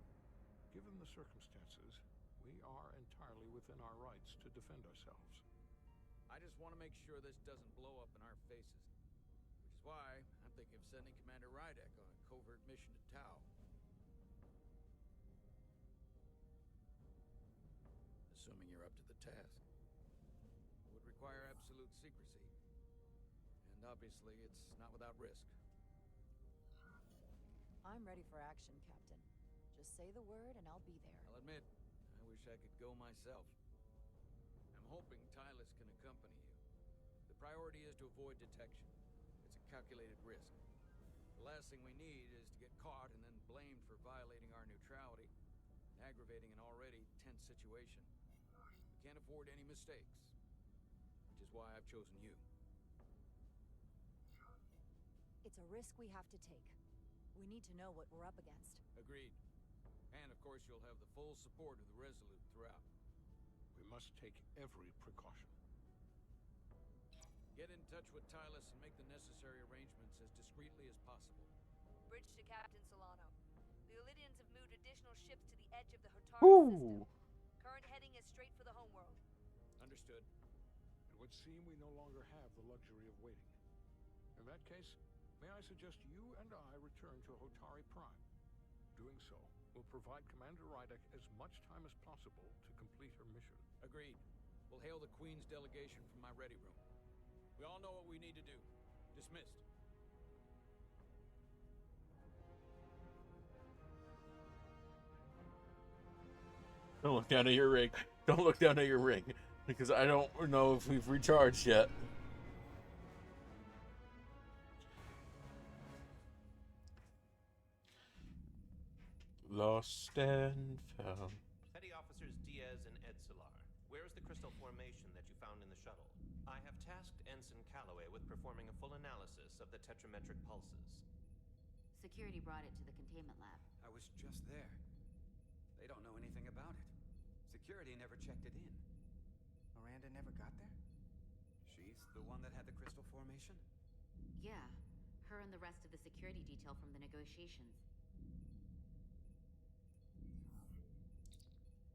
given the circumstances, we are entirely within our rights to defend ourselves. I just want to make sure this doesn't blow up in our faces. Which is why I'm thinking of sending Commander Rydek on a covert mission to Tau. Assuming you're up to the task. It would require absolute secrecy. And obviously, it's not without risk. I'm ready for action, Captain. Just say the word and I'll be there. I'll admit, I wish I could go myself. I'm hoping Tylus can accompany you. The priority is to avoid detection. It's a calculated risk. The last thing we need is to get caught and then blamed for violating our neutrality and aggravating an already tense situation. We can't afford any mistakes, which is why I've chosen you. It's a risk we have to take. We need to know what we're up against. Agreed. And of course you'll have the full support of the Resolute throughout. We must take every precaution. Get in touch with Tylus and make the necessary arrangements as discreetly as possible. Bridge to Captain Solano. The Elydians have moved additional ships to the edge of the Hotari system. Current heading is straight for the homeworld. Understood. It would seem we no longer have the luxury of waiting. In that case, may I suggest you and I return to Hotari Prime. Doing so will provide Commander Rydek as much time as possible to complete her mission. Agreed. We'll hail the Queen's delegation from my ready room. We all know what we need to do. Dismissed. Don't look down at your ring. Don't look down at your ring. Because I don't know if we've recharged yet. Lost and found. Petty Officers Diaz and Edsolar, where is the crystal formation that you found in the shuttle? I have tasked Ensign Calloway with performing a full analysis of the tetrametric pulses. Security brought it to the containment lab. I was just there. They don't know anything about it. Security never checked it in. Miranda never got there? She's the one that had the crystal formation? Yeah, her and the rest of the security detail from the negotiations.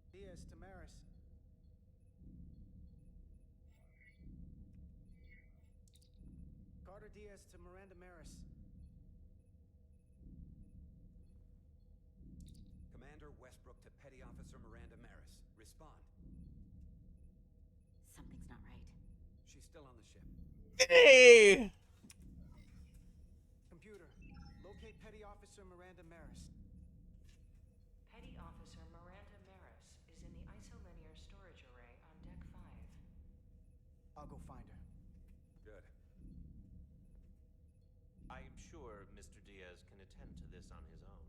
Diaz to Maris. Carter Diaz to Miranda Maris. Commander Westbrook to Petty Officer Miranda Maris. Respond. Something's not right. She's still on the ship. Hey! Computer, locate Petty Officer Miranda Maris. Petty Officer Miranda Maris is in the isolinear storage array on Deck 5. I'll go find her. Good. I am sure Mr. Diaz can attend to this on his own.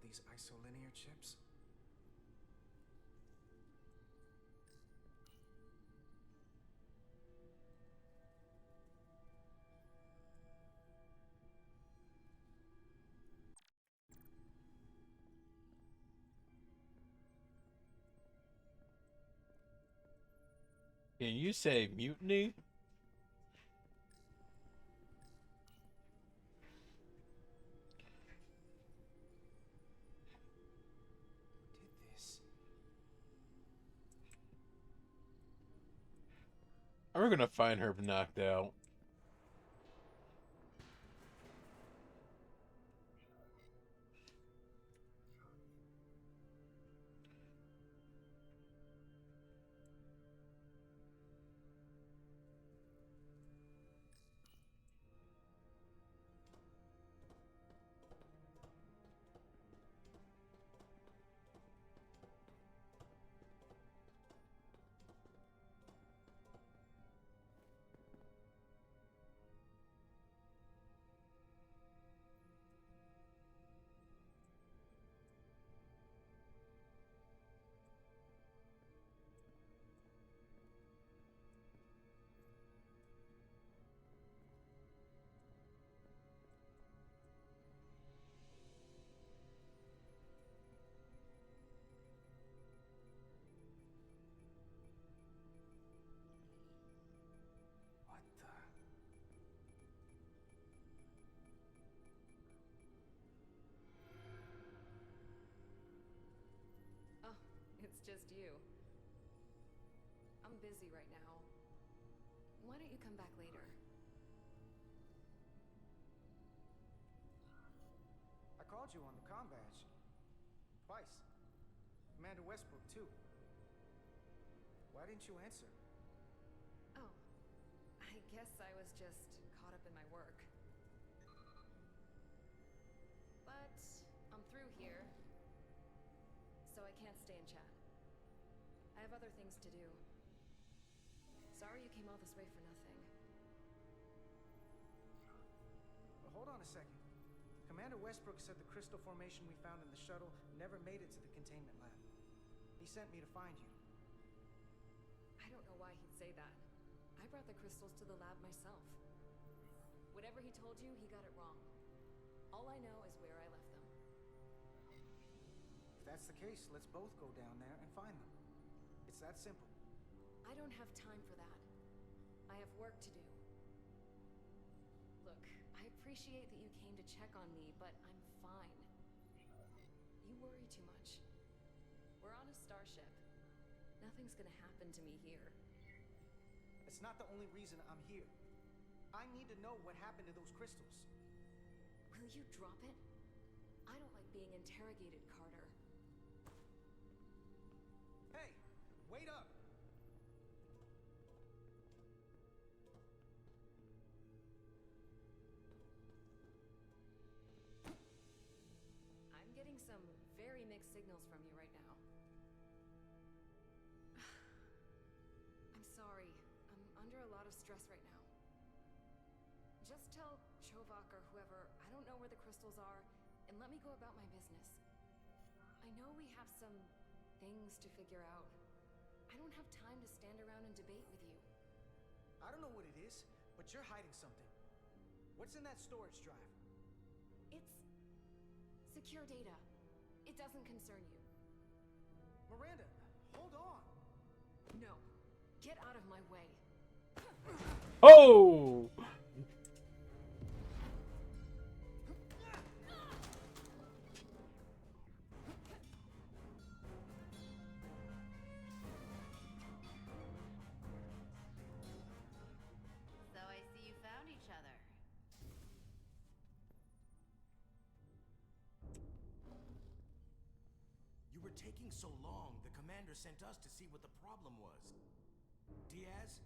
build these isolinear chips? Can you say mutiny? Did this? We're gonna find her knocked out. What the? Oh, it's just you. I'm busy right now. Why don't you come back later? I called you on the comm badge. Twice. Commander Westbrook, too. Why didn't you answer? Oh, I guess I was just caught up in my work. But I'm through here, so I can't stay and chat. I have other things to do. Sorry you came all this way for nothing. But hold on a second. Commander Westbrook said the crystal formation we found in the shuttle never made it to the containment lab. He sent me to find you. I don't know why he'd say that. I brought the crystals to the lab myself. Whatever he told you, he got it wrong. All I know is where I left them. If that's the case, let's both go down there and find them. It's that simple. I don't have time for that. I have work to do. Look, I appreciate that you came to check on me, but I'm fine. You worry too much. We're on a starship. Nothing's gonna happen to me here. It's not the only reason I'm here. I need to know what happened to those crystals. Will you drop it? I don't like being interrogated, Carter. Hey, wait up! I'm getting some very mixed signals from you right now. I'm sorry. I'm under a lot of stress right now. Just tell Chovak or whoever I don't know where the crystals are, and let me go about my business. I know we have some things to figure out. I don't have time to stand around and debate with you. I don't know what it is, but you're hiding something. What's in that storage drive? It's secure data. It doesn't concern you. Miranda, hold on. No. Get out of my way. Oh! So I see you found each other. You were taking so long, the commander sent us to see what the problem was. Diaz,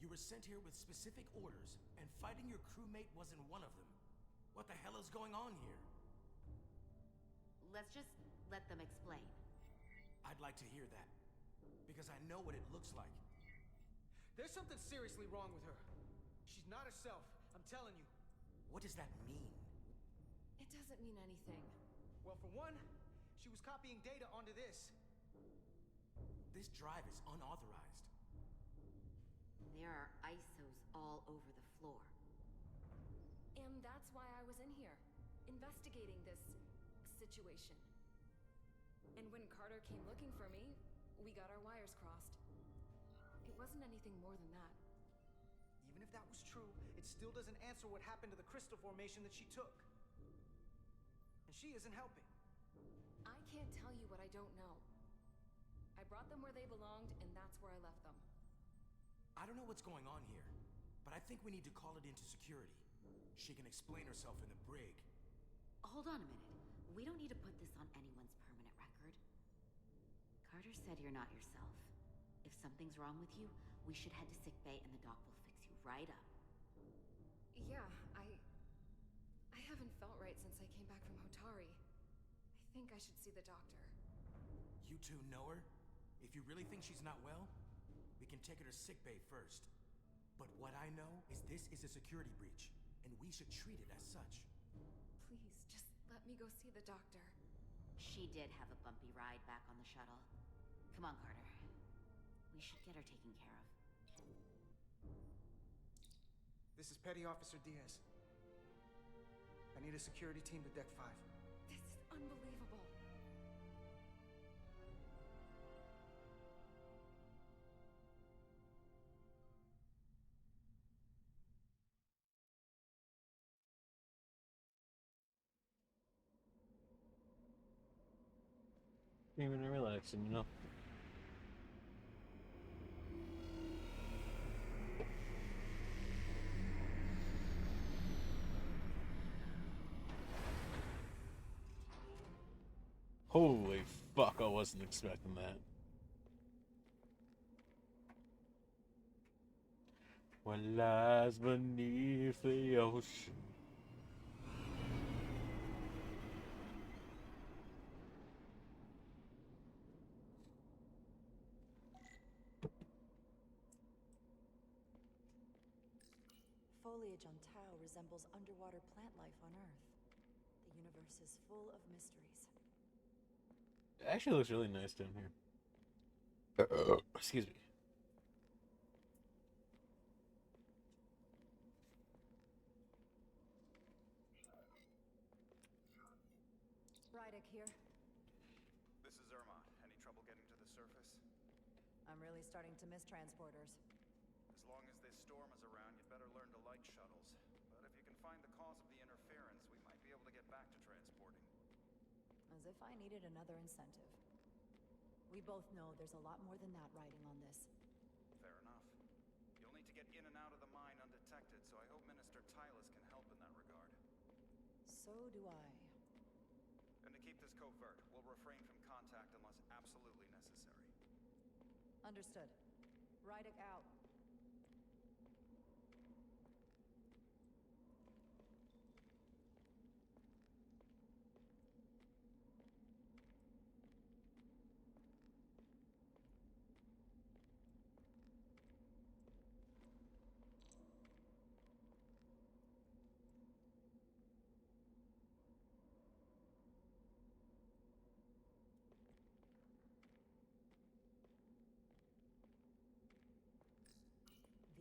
you were sent here with specific orders, and fighting your crewmate wasn't one of them. What the hell is going on here? Let's just let them explain. I'd like to hear that, because I know what it looks like. There's something seriously wrong with her. She's not herself, I'm telling you. What does that mean? It doesn't mean anything. Well, for one, she was copying data onto this. This drive is unauthorized. There are ISOs all over the floor. And that's why I was in here, investigating this situation. And when Carter came looking for me, we got our wires crossed. It wasn't anything more than that. Even if that was true, it still doesn't answer what happened to the crystal formation that she took. And she isn't helping. I can't tell you what I don't know. I brought them where they belonged, and that's where I left them. I don't know what's going on here, but I think we need to call it into security. She can explain herself in the brig. Hold on a minute. We don't need to put this on anyone's permanent record. Carter said you're not yourself. If something's wrong with you, we should head to sickbay and the doc will fix you right up. Yeah, I haven't felt right since I came back from Hotari. I think I should see the doctor. You two know her? If you really think she's not well, we can take her to sickbay first. But what I know is this is a security breach, and we should treat it as such. Please, just let me go see the doctor. She did have a bumpy ride back on the shuttle. Come on, Carter. We should get her taken care of. This is Petty Officer Diaz. I need a security team to Deck 5. This is unbelievable. Even relaxing, you know. Holy fuck, I wasn't expecting that. What lies beneath the ocean? Foliage on Tau resembles underwater plant life on Earth. The universe is full of mysteries. It actually looks really nice down here. Excuse me. Rydick here. This is Irma. Any trouble getting to the surface? I'm really starting to miss transporters. As long as this storm is around, you'd better learn to like shuttles. But if you can find the cause of the interference, we might be able to get back to transporting. As if I needed another incentive. We both know there's a lot more than that riding on this. Fair enough. You'll need to get in and out of the mine undetected, so I hope Minister Tylus can help in that regard. So do I. And to keep this covert, we'll refrain from contact unless absolutely necessary. Understood. Rydick out.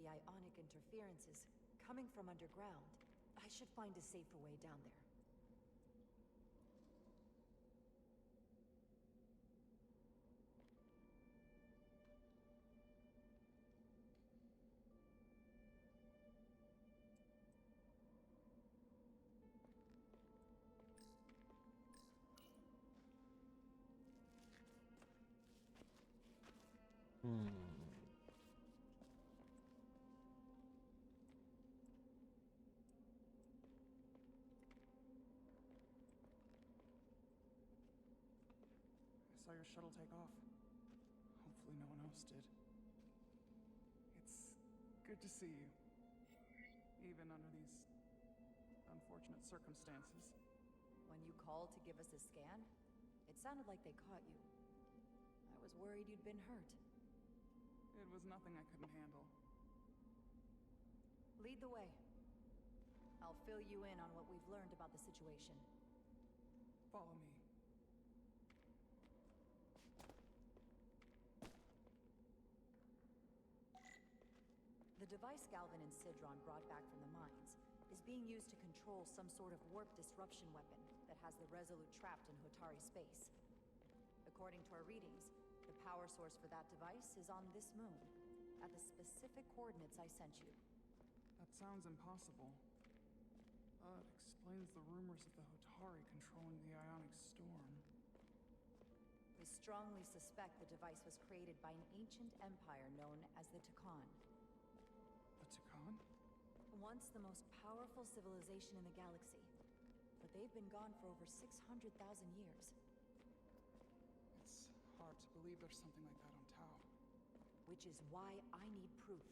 The ionic interference is coming from underground. I should find a safer way down there. I saw your shuttle take off. Hopefully no one else did. It's good to see you. Even under these unfortunate circumstances. When you called to give us a scan, it sounded like they caught you. I was worried you'd been hurt. It was nothing I couldn't handle. Lead the way. I'll fill you in on what we've learned about the situation. Follow me. device Galvin and Sidron brought back from the mines is being used to control some sort of warp disruption weapon that has the Resolute trapped in Hotari space. According to our readings, the power source for that device is on this moon, at the specific coordinates I sent you. That sounds impossible. It explains the rumors of the Hotari controlling the ionic storm. We strongly suspect the device was created by an ancient empire known as the Takan. The Takan? Once the most powerful civilization in the galaxy, but they've been gone for over 600,000 years. It's hard to believe there's something like that on Tau. Which is why I need proof.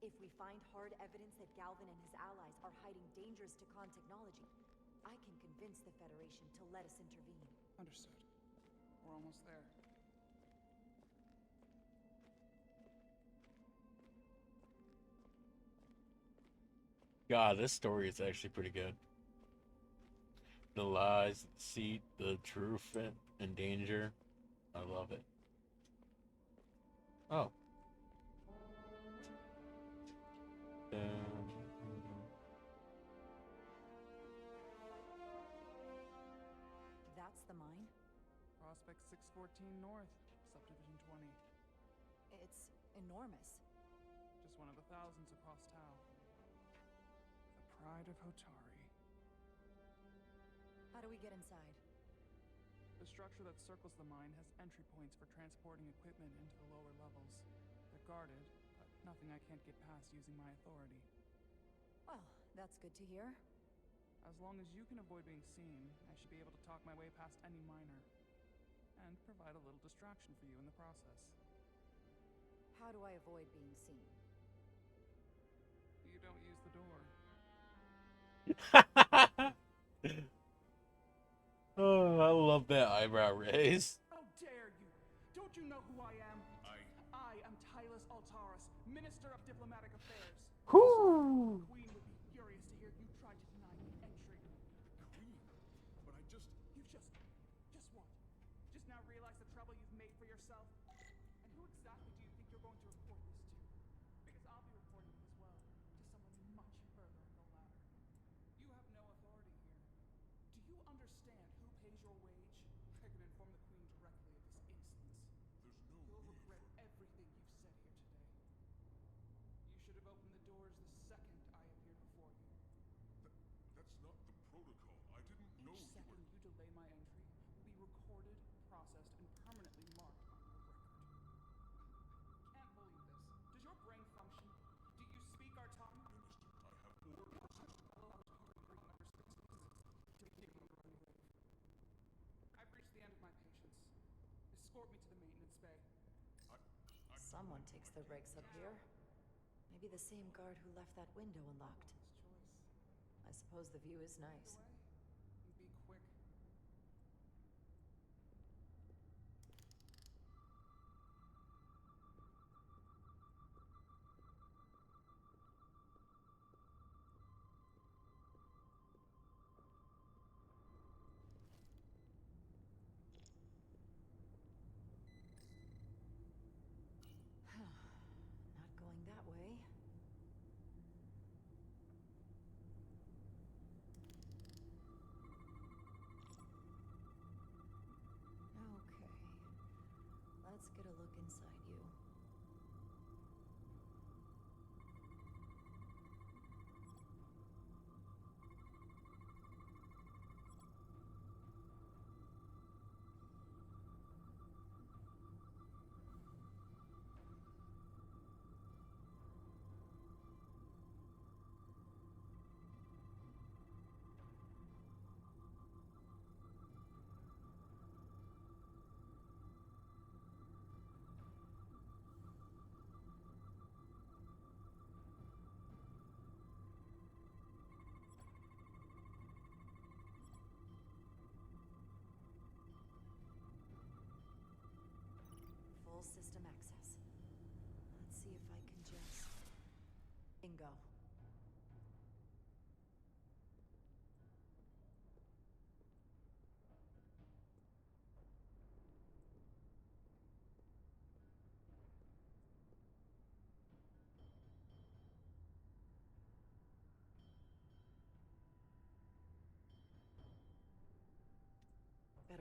If we find hard evidence that Galvin and his allies are hiding dangerous Takan technology, I can convince the Federation to let us intervene. Understood. We're almost there. God, this story is actually pretty good. The lies, the deceit, the truth, and danger. I love it. Oh. That's the mine? Prospect 614 North, Subdivision 20. It's enormous. Just one of the thousands across Tau. The pride of Hotari. How do we get inside? The structure that circles the mine has entry points for transporting equipment into the lower levels. They're guarded, but nothing I can't get past using my authority. Well, that's good to hear. As long as you can avoid being seen, I should be able to talk my way past any miner. And provide a little distraction for you in the process. How do I avoid being seen? You don't use the door. Oh, I love that eyebrow raise. How dare you! Don't you know who I am? I am Tylus Altaris, Minister of Diplomatic Affairs. Whoo! The Queen would be furious to hear you try to deny me entry. Queen? But I just... You just what? Just now realize the trouble you've made for yourself? And who exactly do you think you're going to report this to? Because I'll be reporting it as well, to someone much further up the ladder. You have no authority here. Do you understand who pays your wage? I could inform the Queen directly of this instance. There's no You'll need regret for... everything you've said here today. You should have opened the doors the second I appeared before you. That's not the protocol. I didn't know Each second you delay my entry will be recorded, processed, and permanently marked on your record. Can't believe this. Does your brain function? Do you speak our tongue? Minister, I have orders. I've reached the end of my patience. Escort me to the maintenance bay. Someone takes their breaks up here. Maybe the same guard who left that window unlocked. I suppose the view is nice. And be quick. Not going that way. Okay. Let's get a look inside you.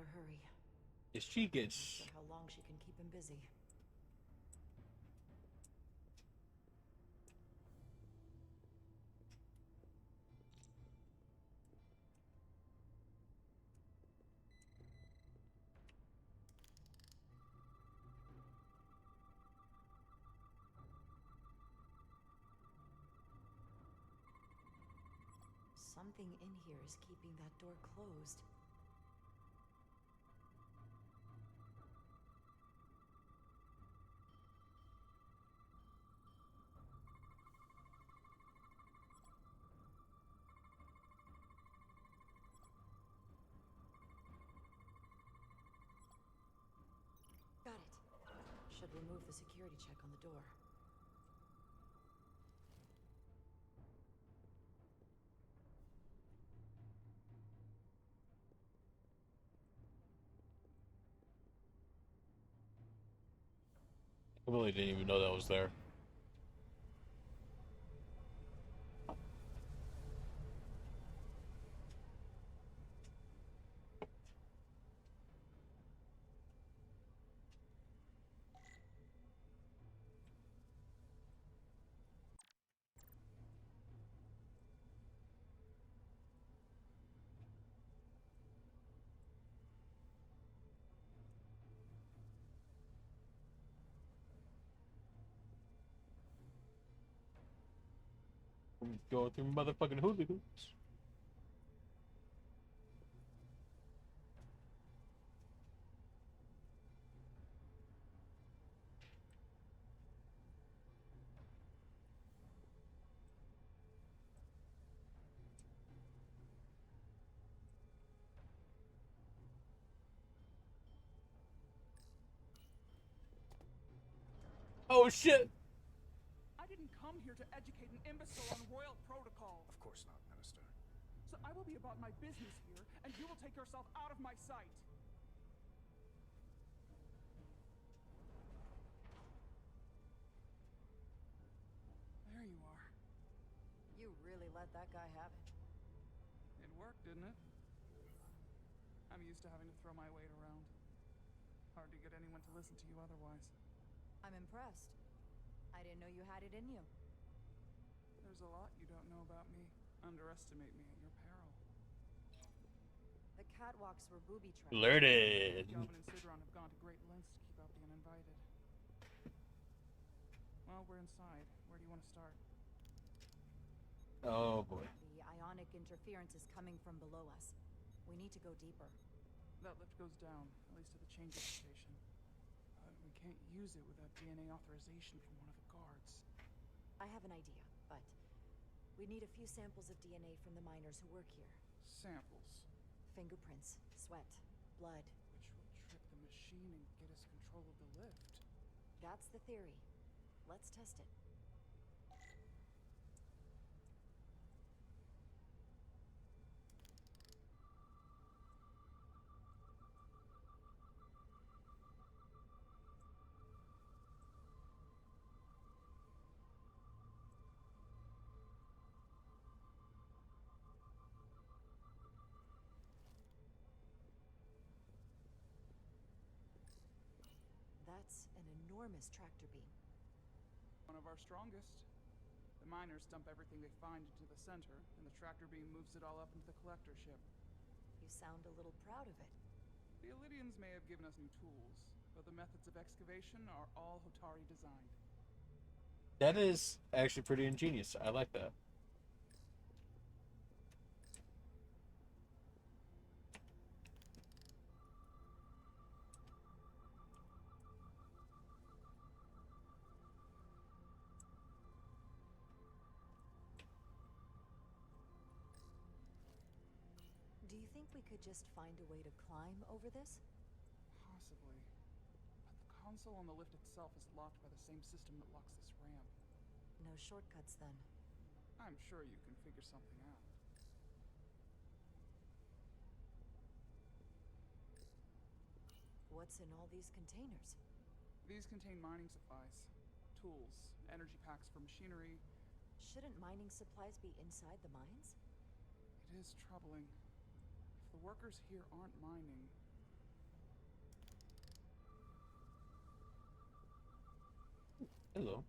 better hurry. If she Not gets... sure how long she can keep him busy. Something in here is keeping that door closed. Got it. Should remove the security check on the door. I really didn't even know that was there. Going through motherfucking hula hoops. Oh shit! I didn't come here to educate an imbecile on royal protocol. Of course not, Minister. So I will be about my business here, and you will take yourself out of my sight. There you are. You really let that guy have it. It worked, didn't it? I'm used to having to throw my weight around. Hard to get anyone to listen to you otherwise. I'm impressed. I didn't know you had it in you. There's a lot you don't know about me. Underestimate me at your peril. The catwalks were booby trapped. Learned. Galvin and Sidron have gone to great lengths to keep out the uninvited. Well, we're inside. Where do you want to start? Oh boy. The ionic interference is coming from below us. We need to go deeper. That lift goes down, at least to the changes station. But we can't use it without DNA authorization from one of the guards. I have an idea, but we need a few samples of DNA from the miners who work here. Samples? Fingerprints, sweat, blood. Which will trick the machine and get us control of the lift. That's the theory. Let's test it. That's an enormous tractor beam. One of our strongest. The miners dump everything they find into the center, and the tractor beam moves it all up into the collector ship. You sound a little proud of it. The Illidians may have given us new tools, but the methods of excavation are all Hotari designed. That is actually pretty ingenious. I like that. Do you think we could just find a way to climb over this? Possibly. But the console on the lift itself is locked by the same system that locks this ramp. No shortcuts, then. I'm sure you can figure something out. What's in all these containers? These contain mining supplies, tools, energy packs for machinery. Shouldn't mining supplies be inside the mines? It is troubling. If the workers here aren't mining, Hello.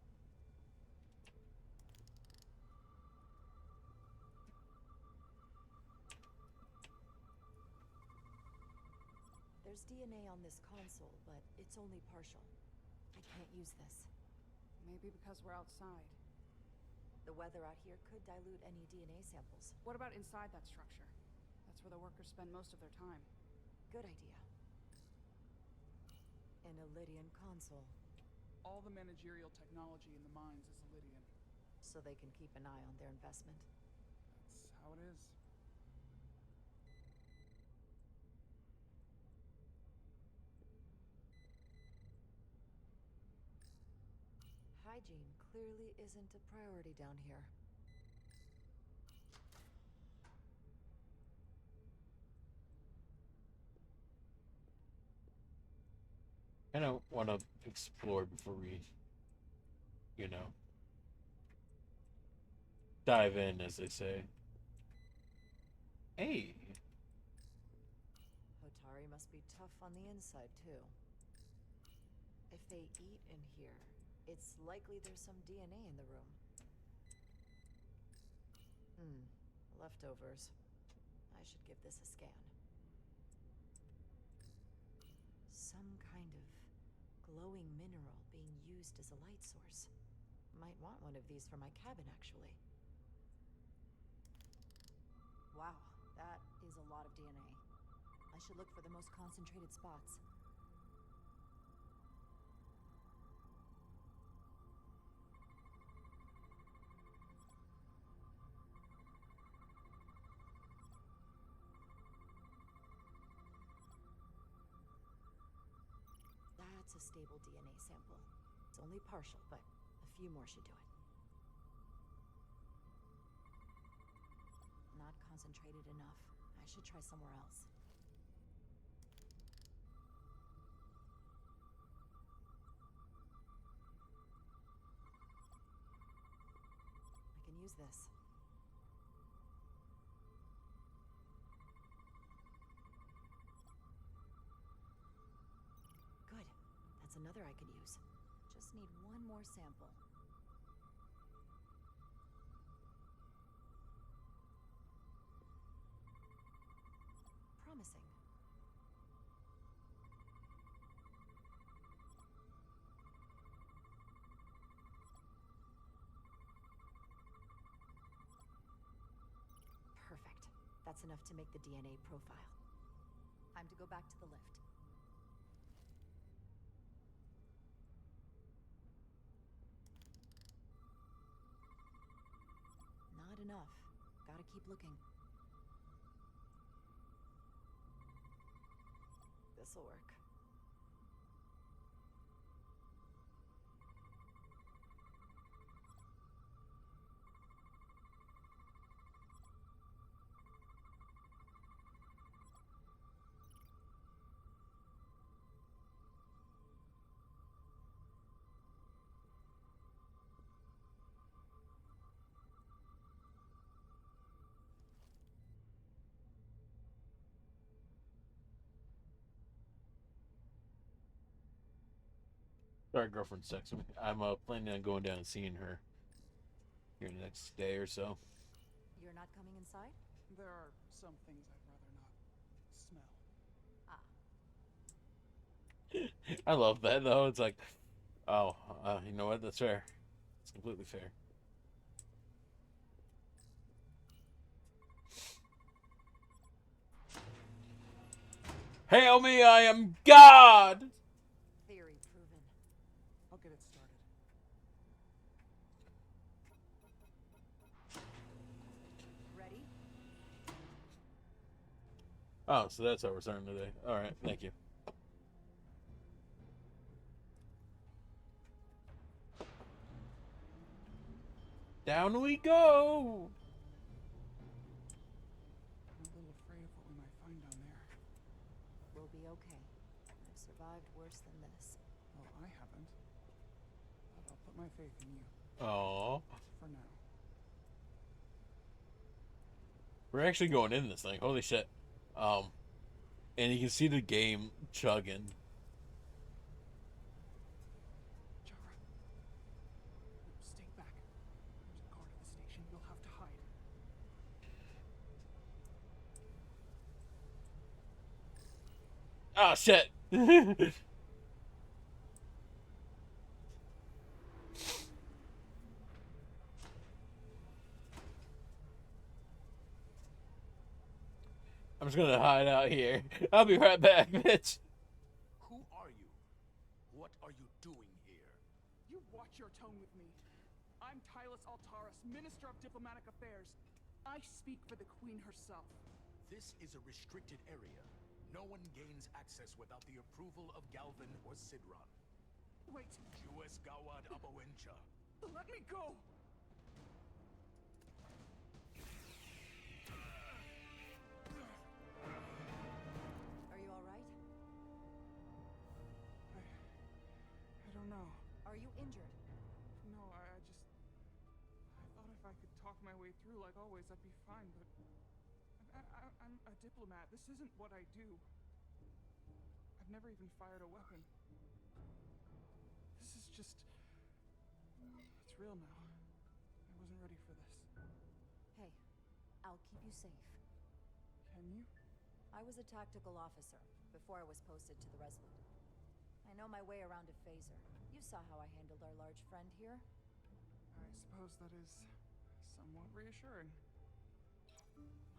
There's DNA on this console, but it's only partial. I can't use this. Maybe because we're outside. The weather out here could dilute any DNA samples. What about inside that structure? That's where the workers spend most of their time. Good idea. An Illidian console. All the managerial technology in the mines is Illidian. So they can keep an eye on their investment. That's how it is. Hygiene clearly isn't a priority down here. I don't want to explore before we, dive in, as they say. Hey. Hotari must be tough on the inside, too. If they eat in here, it's likely there's some DNA in the room. Leftovers. I should give this a scan. Some kind of glowing mineral being used as a light source. Might want one of these for my cabin, actually. Wow, that is a lot of DNA. I should look for the most concentrated spots. That's a stable DNA sample. It's only partial, but a few more should do it. Not concentrated enough. I should try somewhere else. I can use this. Good. That's another I could use. Just need one more sample. Promising. Perfect. That's enough to make the DNA profile. Time to go back to the lift. Not enough. Gotta keep looking. This'll work. Sorry, girlfriend's texting me. I'm planning on going down and seeing her here the next day or so. You're not coming inside? There are some things I'd rather not smell. I love that, though. It's like, oh, you know what? That's fair. It's completely fair. Hail me, I am God! Theory proven. I'll get it started. Ready? Oh, so that's how we're starting today. All right, thank you. Down we go! I'm a little afraid of what we might find down there. We'll be okay. I've survived worse than this. Well, I haven't. But I'll put my faith in you. Aww. For now. We're actually going in this thing. Holy shit. And you can see the game chugging. Oh shit. I'm just gonna hide out here. I'll be right back, bitch. Who are you? What are you doing here? You watch your tone with me. I'm Tylus Altaris, Minister of Diplomatic Affairs. I speak for the Queen herself. This is a restricted area. No one gains access without the approval of Galvin or Sidron. Wait. Jues Gawad Abawencha. Let me go! Are you alright? I don't know. Are you injured? No, I thought if I could talk my way through like always, I'd be fine, but... I'm a diplomat. This isn't what I do. I've never even fired a weapon. This is just... It's real now. I wasn't ready for this. Hey, I'll keep you safe. Can you? I was a tactical officer before I was posted to the Resolute. I know my way around a phaser. You saw how I handled our large friend here. I suppose that is somewhat reassuring.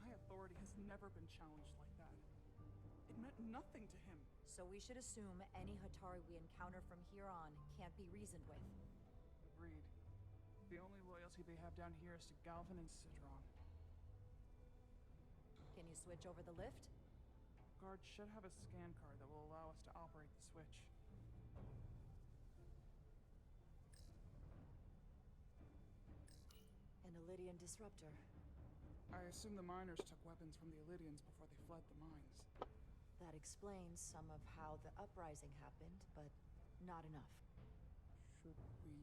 My authority has never been challenged like that. It meant nothing to him. So we should assume any Hatari we encounter from here on can't be reasoned with. Agreed. The only loyalty they have down here is to Galvin and Sidron. Can you switch over the lift? Guards should have a scan card that will allow us to operate the switch. An Illydian disruptor. I assume the miners took weapons from the Illydians before they fled the mines. That explains some of how the uprising happened, but not enough. Should we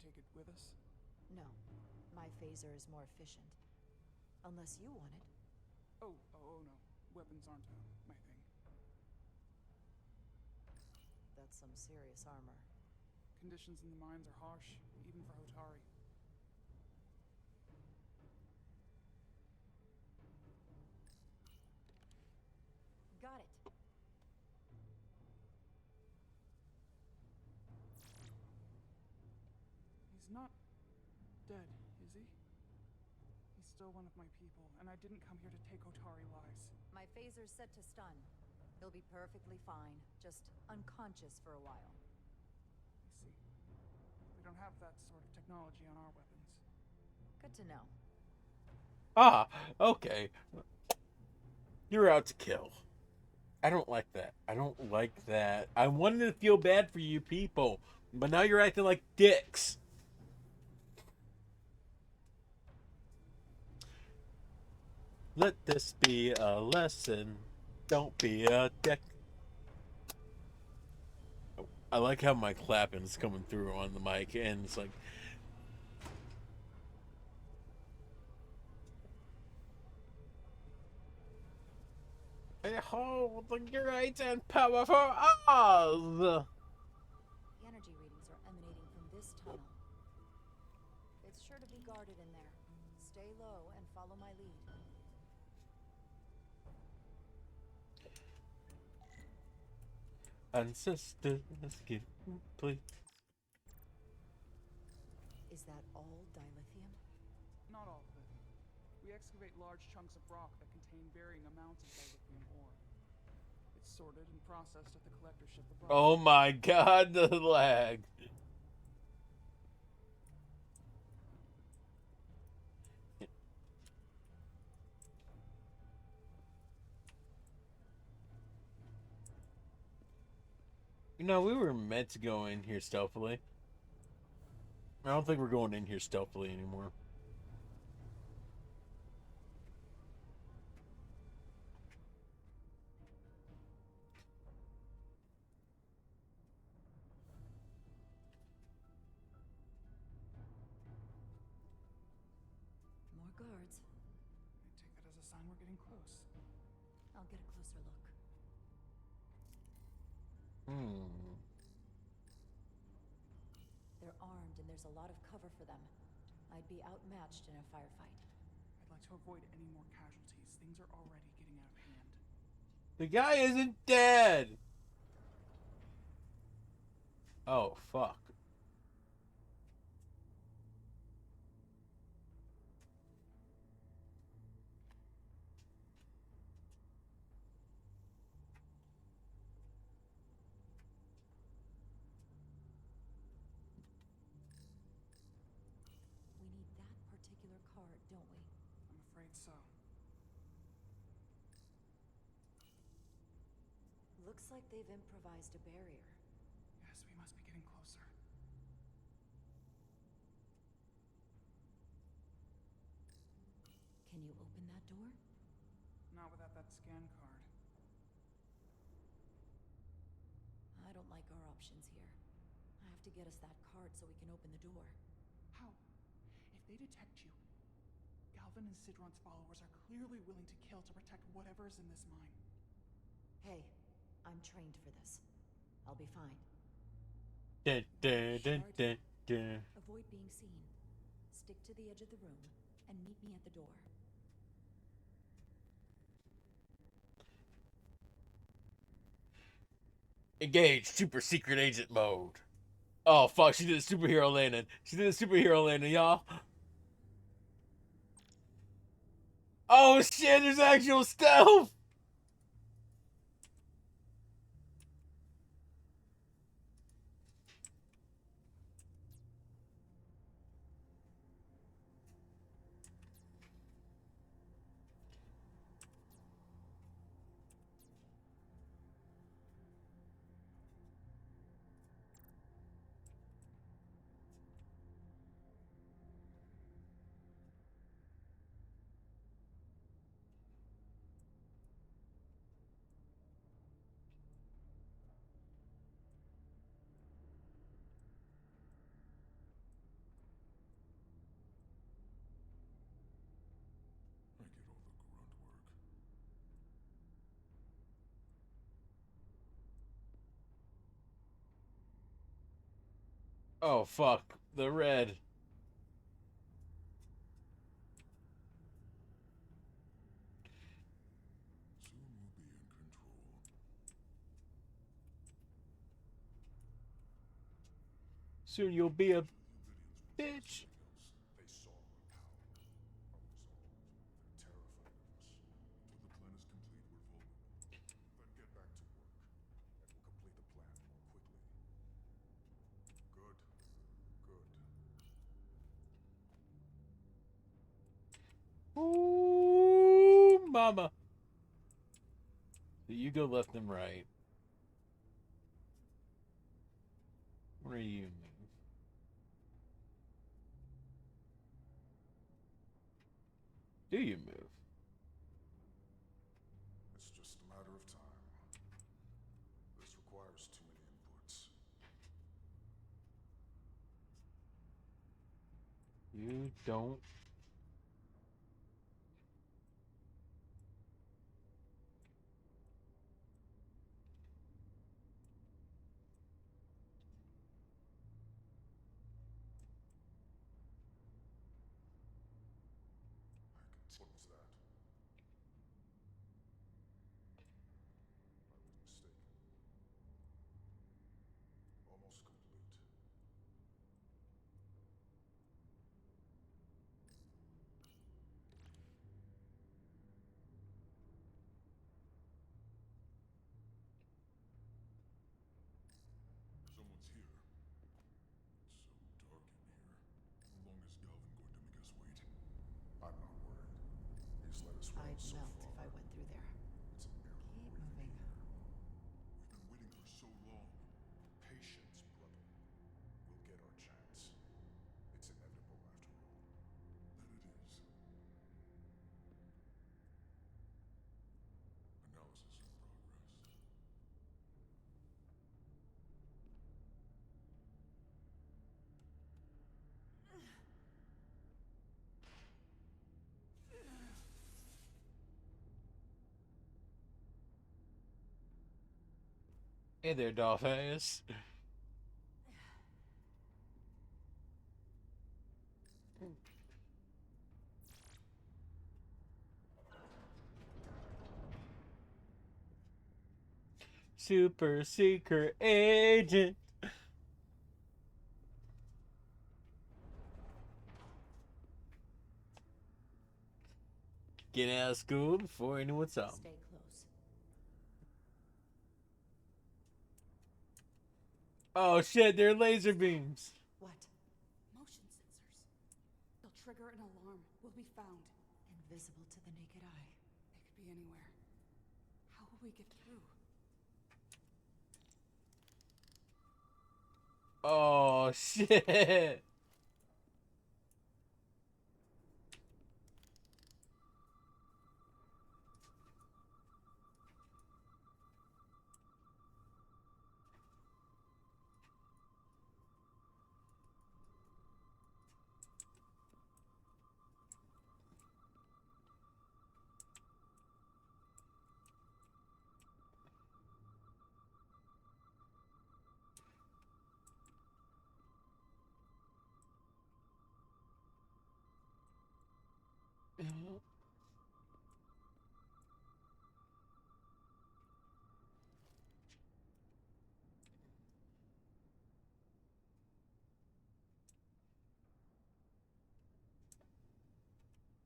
take it with us? No. My phaser is more efficient. Unless you want it. Oh no. Weapons aren't my thing. That's some serious armor. Conditions in the mines are harsh, even for Hotari. Got it. He's not dead, is he? He's still one of my people, and I didn't come here to take Hotari lives. My phaser's set to stun. He'll be perfectly fine, just unconscious for a while. I see. We don't have that sort of technology on our weapons. Good to know. Ah, okay. You're out to kill. I don't like that. I don't like that. I wanted to feel bad for you people, but now you're acting like dicks. Let this be a lesson. Don't be a dick. I like how my clapping's coming through on the mic, and it's like... Behold the great and powerful Oz! The energy readings are emanating from this tunnel. It's sure to be guarded in there. Stay low and follow my lead. Ancestors give complete. Is that all dilithium? Not all of it. We excavate large chunks of rock that contain varying amounts of dilithium ore. It's sorted and processed at the collector ship above. Oh my god, the lag. You know, we were meant to go in here stealthily. I don't think we're going in here stealthily anymore. More guards. I take that as a sign we're getting close. I'll get a closer look. They're armed and there's a lot of cover for them. I'd be outmatched in a firefight. I'd like to avoid any more casualties. Things are already getting out of hand. The guy isn't dead! Oh, fuck. We need that particular card, don't we? I'm afraid so. Looks like they've improvised a barrier. Yes, we must be getting closer. Can you open that door? Not without that scan card. I don't like our options here. I have to get us that card so we can open the door. How? If they detect you, Galvin and Sidron's followers are clearly willing to kill to protect whatever's in this mine. Hey, I'm trained for this. I'll be fine. Dun, dun, dun, dun, dun. Avoid being seen. Stick to the edge of the room and meet me at the door. Engage super secret agent mode. Oh fuck, she did a superhero landing. She did a superhero landing, y'all. Oh shit, there's actual stealth! I get all the grunt work. Oh fuck, the red. Soon we'll be in control. Soon you'll be a bitch. They saw our power, our resolve. They're terrified of us. Till the plan is complete, we're vulnerable. Then get back to work, and we'll complete the plan more quickly. Good. Good. Ooh, mama. So you go left and right. Where are you? Do you move? It's just a matter of time. This requires too many inputs. You don't. What was that? I was mistaken. Almost complete. Someone's here. It's so dark in here. How long is Galvin going to make us wait? I'm not worried. He's let us run I'd so melt far. if I went through there. It's a miracle Keep we're even moving. here. We've been waiting for so long. Patience, brother. We'll get our chance. It's inevitable after all. That it is. Analysis in progress. Hey there, Dollface. Super secret agent. Get out of school before anyone saw him. Stay close. Oh shit, they're laser beams. What? Motion sensors. They'll trigger an alarm. We'll be found. Invisible to the naked eye. They could be anywhere. How will we get through? Oh shit.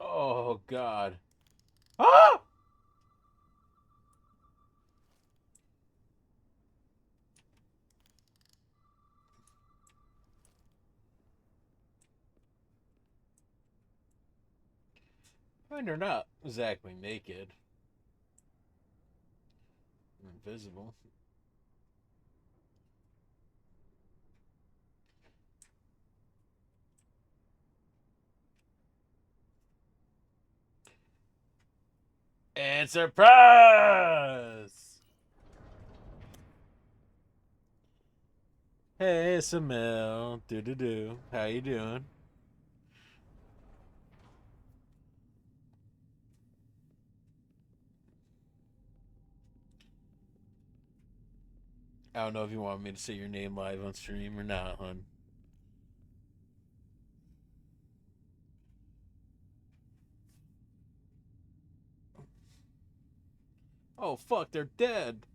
Oh god. Ah! I mean, they're not exactly naked. They're invisible. And surprise! Hey, Samel. Do. How you doing? I don't know if you want me to say your name live on stream or not, hon. Oh, fuck, they're dead.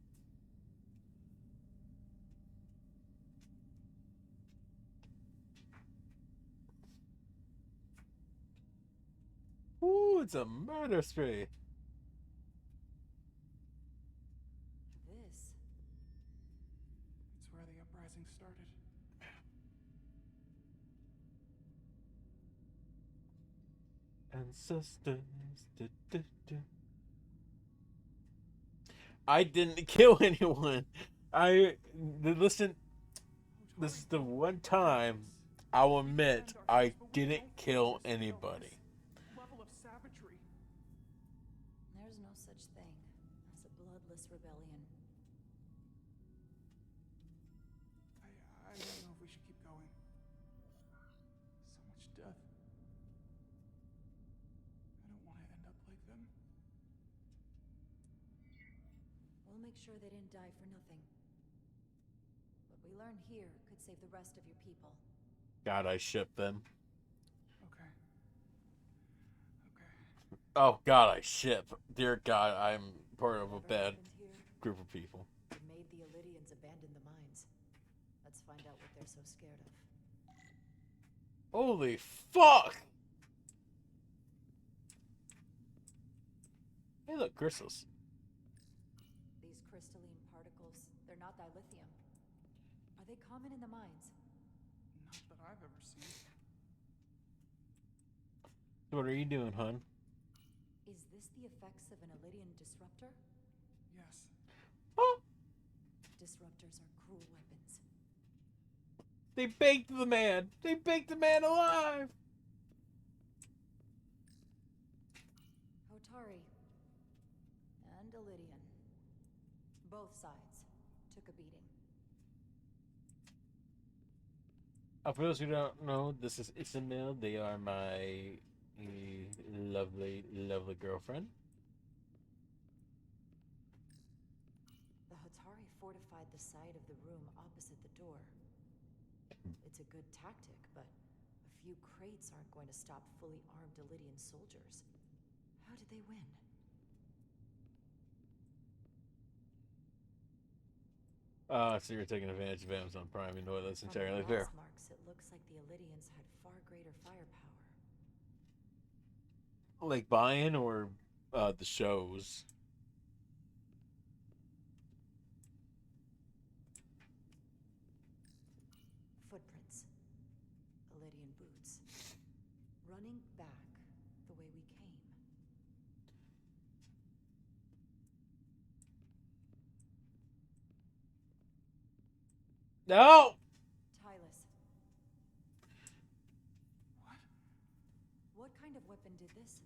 Ooh, it's a murder spree. This. It's where the uprising started. Ancestors. I didn't kill anyone. Listen. This is the one time I will admit I didn't kill anybody. Level of savagery. There's no such thing as a bloodless rebellion. I don't know if we should keep going. So much death. I don't want to end up like them. We'll make sure they didn't die for nothing. What we learn here could save the rest of your people. God, I ship them. Okay. Oh, God, I ship. Dear God, I'm part of a bad group of people. It made the Illydians abandon the mines. Let's find out what they're so scared of. Holy fuck! Hey, look, crystals. These crystalline particles, they're not dilithium. Are they common in the mines? Not that I've ever seen. What are you doing, hun? Is this the effects of an Illydian disruptor? Yes. Oh! Disruptors are cruel weapons. They baked the man! They baked the man alive! Hotari. And Illydian. Both sides took a beating. For those who don't know, this is Isabel. They are my lovely, lovely girlfriend. The Hotari fortified the side of the room opposite the door. It's a good tactic, but a few crates aren't going to stop fully armed Illydian soldiers. How did they win? So you're taking advantage of Amazon Prime. You know what? That's From entirely the fair. blast marks, it looks like the Illidians had far greater firepower. Like buying or the shows. Footprints. Illidian boots. Running back the way we came. No! Tylus. What? What kind of weapon did this?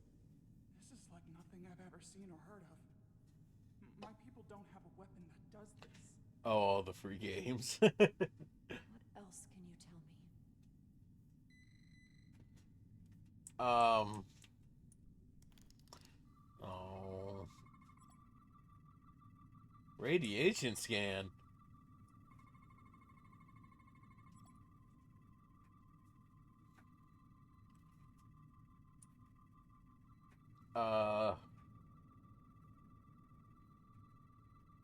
This is like nothing I've ever seen or heard of. My people don't have a weapon that does this. Oh, all the free games. What else can you tell me? Oh. Radiation scan.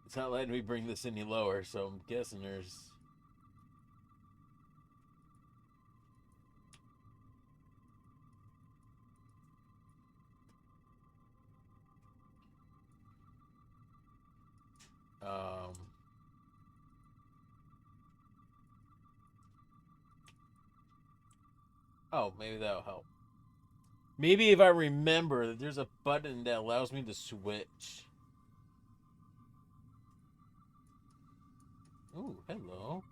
It's not letting me bring this any lower, so I'm guessing there's... Oh, maybe that'll help. Maybe if I remember that there's a button that allows me to switch. Ooh, hello.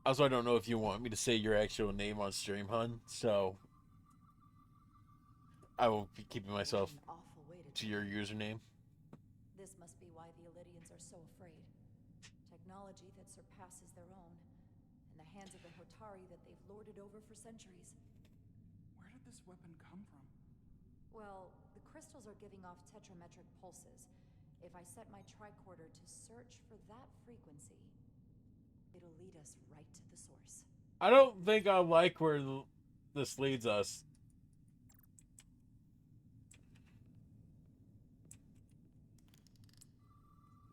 Also, I don't know if you want me to say your actual name on stream, hun, so I will be keeping myself to your username. This must be why the Illidians are so afraid. Technology that surpasses their own, in the hands of the Hotari that they've lorded over for centuries. Where did this weapon come from? Well, the crystals are giving off tetrametric pulses. If I set my tricorder to search for that frequency, it'll lead us right to the source. I don't think I like where this leads us.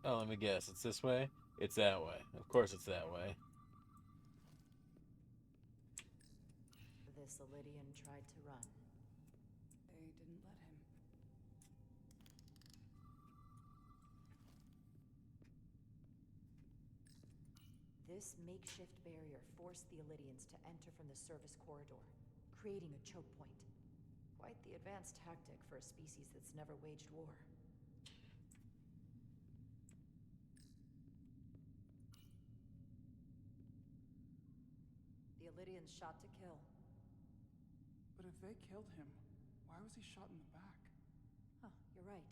Oh, let me guess. It's this way? It's that way. Of course it's that way. This Illidian tried to run. They didn't let him. This makeshift barrier forced the Illidians to enter from the service corridor, creating a choke point. Quite the advanced tactic for a species that's never waged war. The Illidians shot to kill. But if they killed him, why was he shot in the back? Huh, you're right.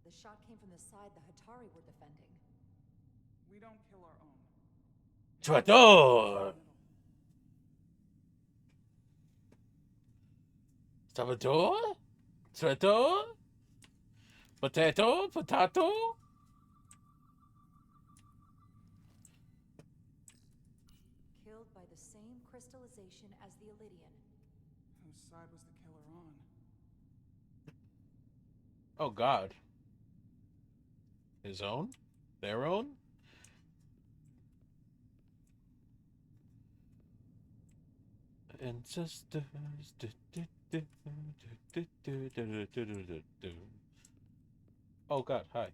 The shot came from the side the Hatari were defending. We don't kill our own. Traitor! Salvador? Traitor? Potato? Potato? Killed by the same crystallization as the Illidian. Whose side was the killer on? Oh, God. His own? Their own? Ancestors. Oh, God. Hi.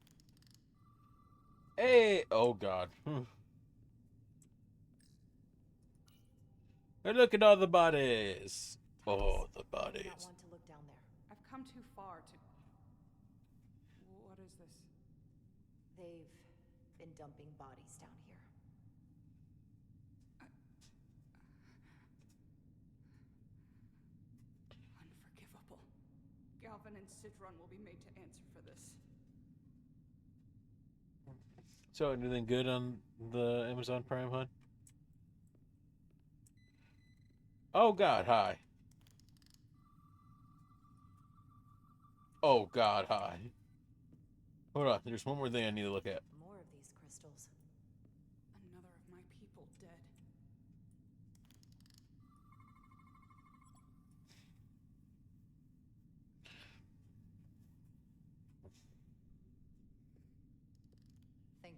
Hey! Oh, God. Hey, look at all the bodies. Oh, the bodies. I do not want to look down there. I've come too far to... What is this? They've been dumping bodies down here. Unforgivable. Galvin and Citron will be made to answer for this. So, anything good on the Amazon Prime, hon? Oh, God, hi. Oh, God, hi. Hold on, there's one more thing I need to look at. More of these crystals. Another of my people dead.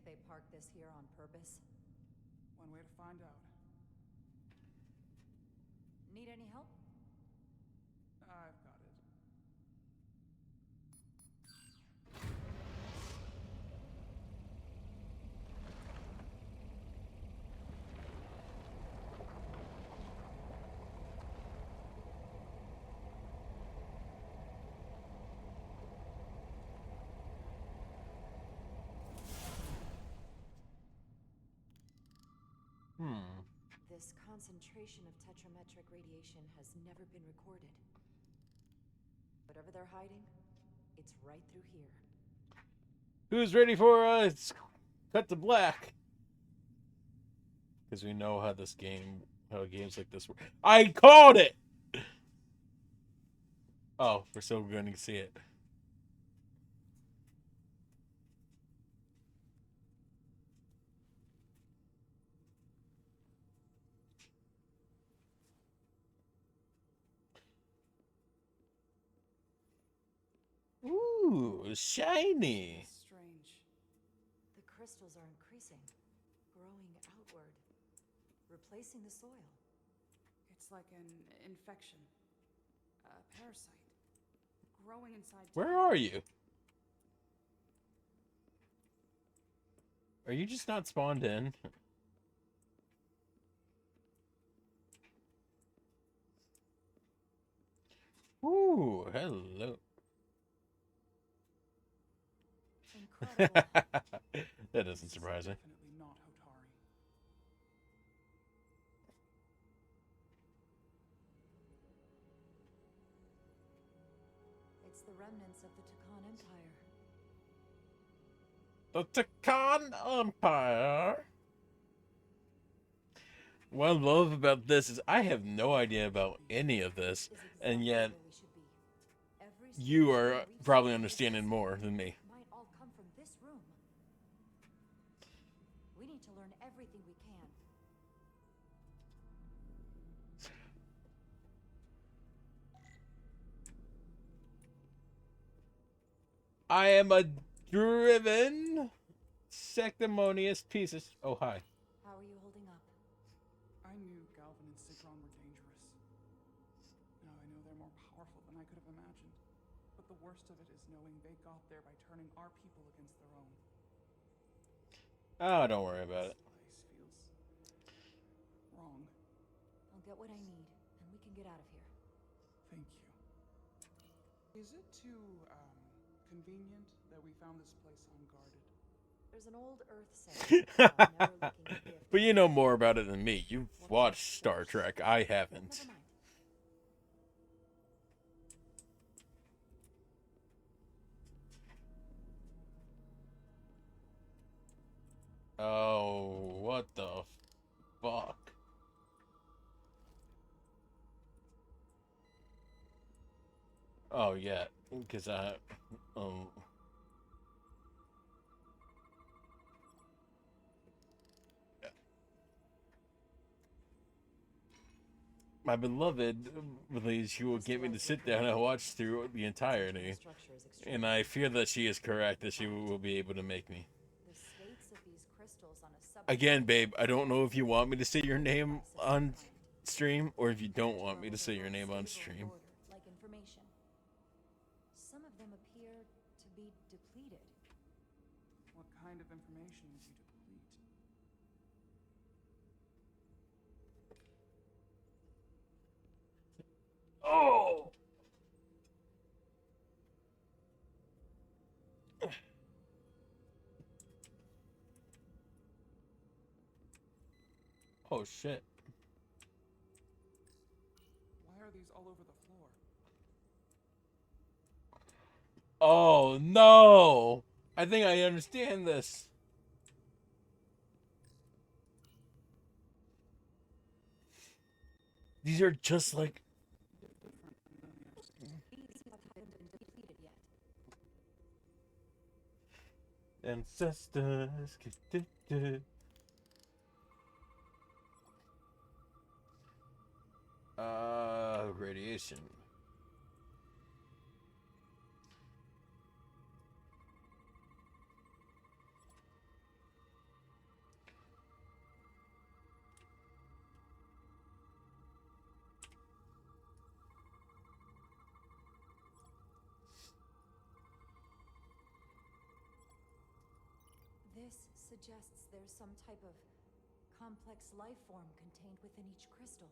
they parked this here on purpose? One way to find out. Need any help? I've got it. This concentration of tetrametric radiation has never been recorded. Whatever they're hiding, it's right through here. Who's ready for cut to black? Because we know how games like this work. I called it! Oh, we're still going to see it. Ooh, shiny. It's strange. The crystals are increasing, growing outward, replacing the soil. It's like an infection. A parasite. Growing inside. Where are you? Are you just not spawned in? Ooh, hello. That doesn't surprise me. Definitely not Hotari. It's the remnants of the Takan Empire. The Takan Empire. What I love about this is I have no idea about any of this, and yet you are probably understanding more than me. Might all come from this room. We need to learn everything we can. I am a driven, sanctimonious piece of... Oh, hi. How are you holding up? I knew Galvin and Citron were dangerous. Now I know they're more powerful than I could have imagined. But the worst of it is knowing they got there by turning our people against their own. Oh, don't worry about it. This place feels wrong. I'll get what I need, and we can get out of here. Thank you. Is it too, convenient that we found this place unguarded? There's an old Earth saying about never looking a gift. But you know more about it than me. You've watched Star Trek. I haven't. Never mind. Oh, what the fuck? Oh, yeah. Because my beloved believes she will get me to sit down and watch through the entirety. And I fear that she is correct, that she will be able to make me. Again, babe, I don't know if you want me to say your name on stream or if you don't want me to say your name on stream. Like information. Some of them appear to be depleted. What kind of information would you deplete? Oh! Oh, shit. Why are these all over the floor? Oh, no! I think I understand this. These are just like... Ancestors. Radiation. suggests there's some type of complex life form contained within each crystal.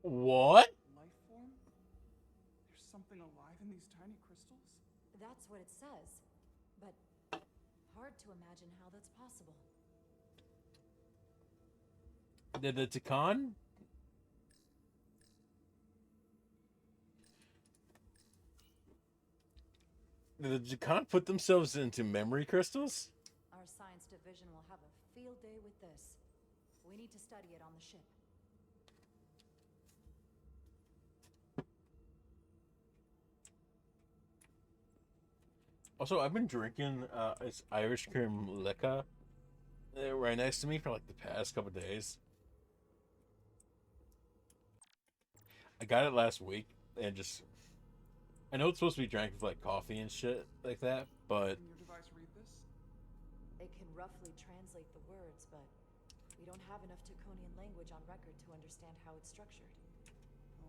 What? Life form? There's something alive in these tiny crystals? That's what it says, but hard to imagine how that's possible. Did the Takan? Did the Takan put themselves into memory crystals? Our science division will have a field day with this. We need to study it on the ship. Also, I've been drinking it's Irish cream liquor right next to me for like the past couple days. I got it last week and just I know it's supposed to be drank with like coffee and shit like that, but Can your device read this? It can roughly translate the words, but we don't have enough Taconian language on record to understand how it's structured. Oh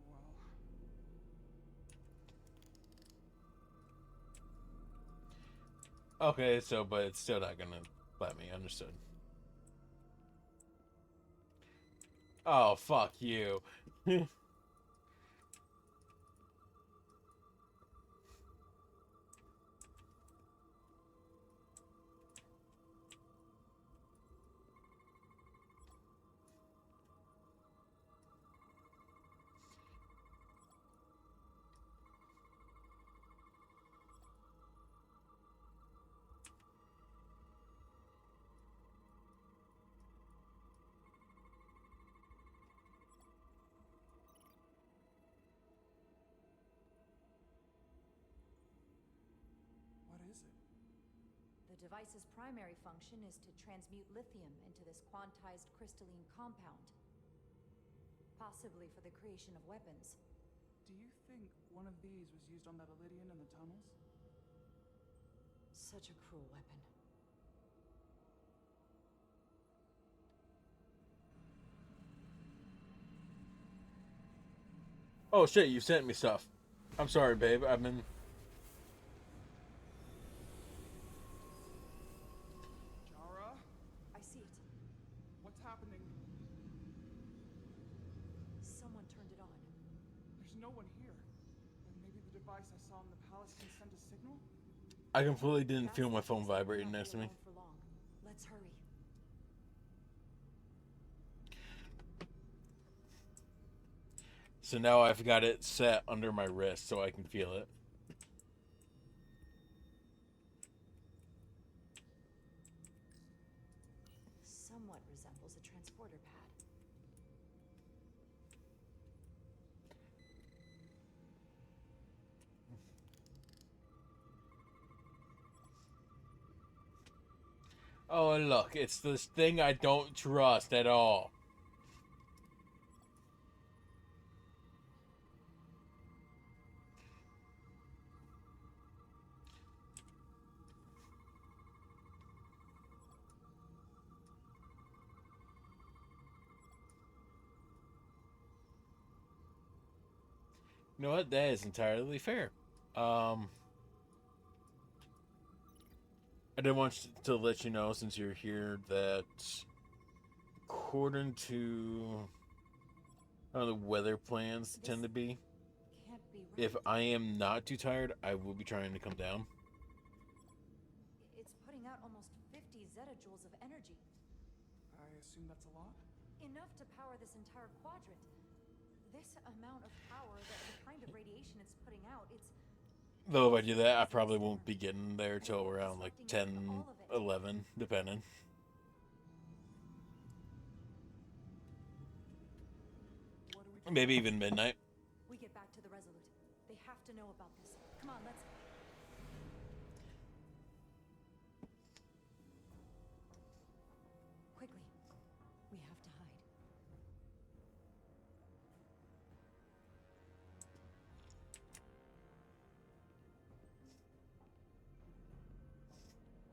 well. okay, so but it's still not gonna let me. Understood. Oh fuck you. What is it? The device's primary function is to transmute lithium into this quantized crystalline compound, possibly for the creation of weapons. Do you think one of these was used on that Elydian in the tunnels? Such a cruel weapon. Oh shit, you sent me stuff. I'm sorry, babe. I've been Jara? I see it. What's happening? Someone turned it on. There's no one here. But maybe the device I saw in the palace can send a signal? I completely didn't feel my phone vibrating next to me. For long. Let's hurry. So now I've got it set under my wrist so I can feel it. Somewhat resembles a transporter pad. Oh, look, it's this thing I don't trust at all. You know what? That is entirely fair. I did want to let you know, since you're here, that according to how the weather plans tend to be, Can't be right. if I am not too tired, I will be trying to come down. It's putting out almost 50 zettajoules of energy. I assume that's a lot? Enough to power this entire quadrant. This amount of power, the kind of radiation it's putting out, it's... Though if I do that, I probably won't be getting there till around like 10, 11, depending. Maybe even midnight. We get back to the Resolute. They have to know about this. Come on, let's... Quickly. We have to hide.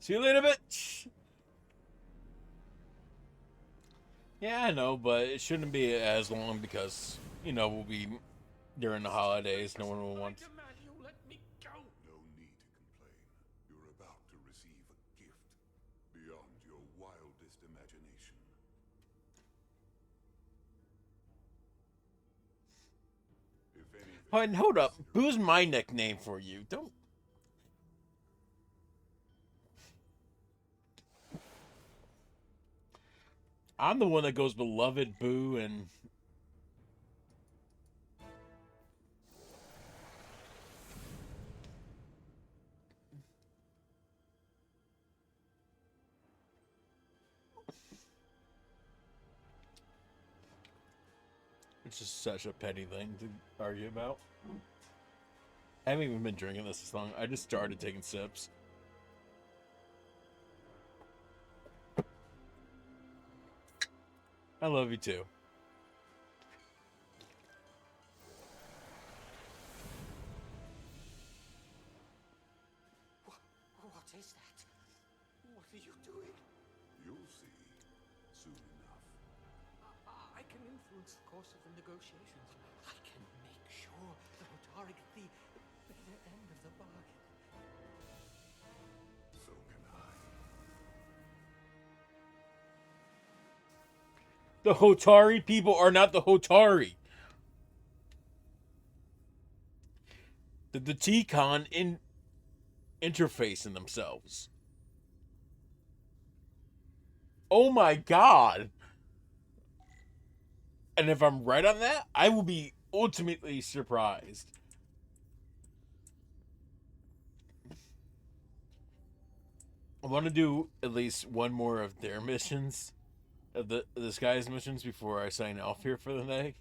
See you later, bitch! Yeah, I know, but it shouldn't be as long because, you know, we'll be during the holidays. No one will want... No need to complain. You're about to receive a gift. And hold up. Who's my nickname for you? Don't. I'm the one that goes beloved Boo and. It's just such a petty thing to argue about. I haven't even been drinking this long. I just started taking sips. I love you too. What is that? What are you doing? You'll see soon enough. I can influence the course of the negotiations. I can make sure the Hotari get the better end of the bargain. So can I. The Hotari people are not the Hotari. The T-Con interface in themselves. Oh my god. And if I'm right on that, I will be ultimately surprised. I want to do at least one more of their missions, of this guy's missions, before I sign off here for the day.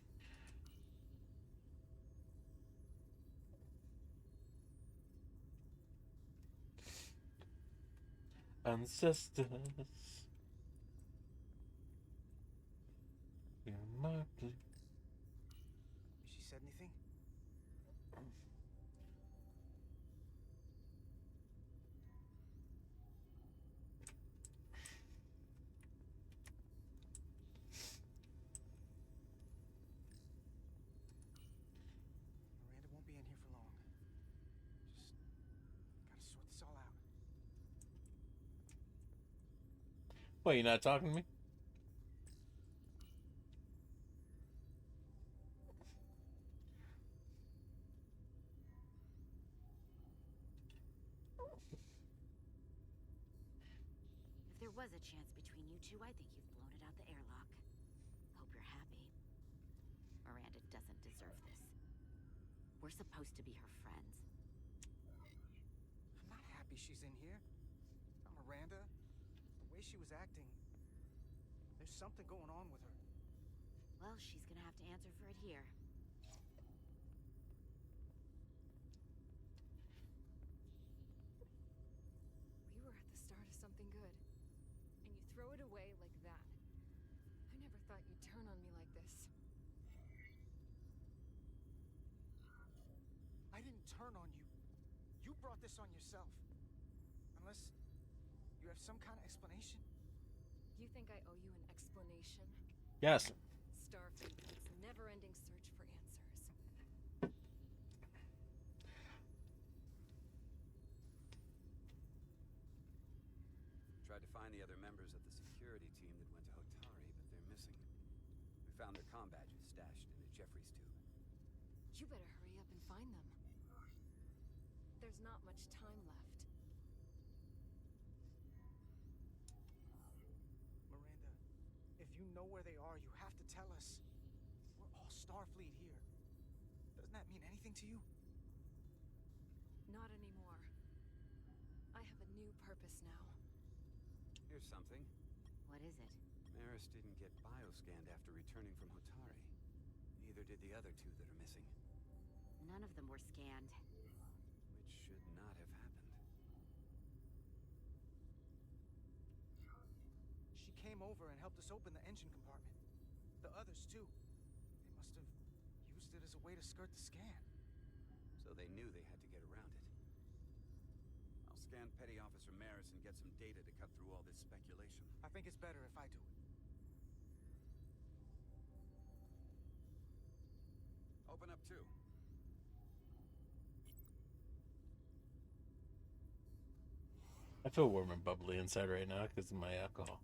Ancestors. She said anything? Miranda won't be in here for long. Just gotta sort this all out. What, you not talking to me? If there was a chance between you two, I think you've blown it out the airlock. Hope you're happy. Miranda doesn't deserve this. We're supposed to be her friends. I'm not happy she's in here. Not Miranda. The way she was acting, there's something going on with her. Well, she's gonna have to answer for it here. We were at the start of something good, and you throw it away like that. I never thought you'd turn on me like this. I didn't turn on you. You brought this on yourself. Unless you have some kind of explanation. You think I owe you an explanation? Yes. Starfleet and its never-ending search for answers. Tried to find the other members of the security team that went to Hotari, but they're missing. We found their comm badges stashed in a Jeffries tube. You better hurry up and find them. There's not much time left. Miranda, if you know where they are, you have to tell us. We're all Starfleet here. Doesn't that mean anything to you? Not anymore. I have a new purpose now. Here's something. What is it? Maris didn't get bioscanned after returning from Hotari. Neither did the other two that are missing. None of them were scanned. Which should not have happened. She came over and helped us open the engine compartment. The others, too. They must have used it as a way to skirt the scan. So they knew they had to get around it. I'll scan Petty Officer Maris and get some data to cut through all this speculation. I think it's better if I do it. Open up too. I feel warm and bubbly inside right now because of my alcohol.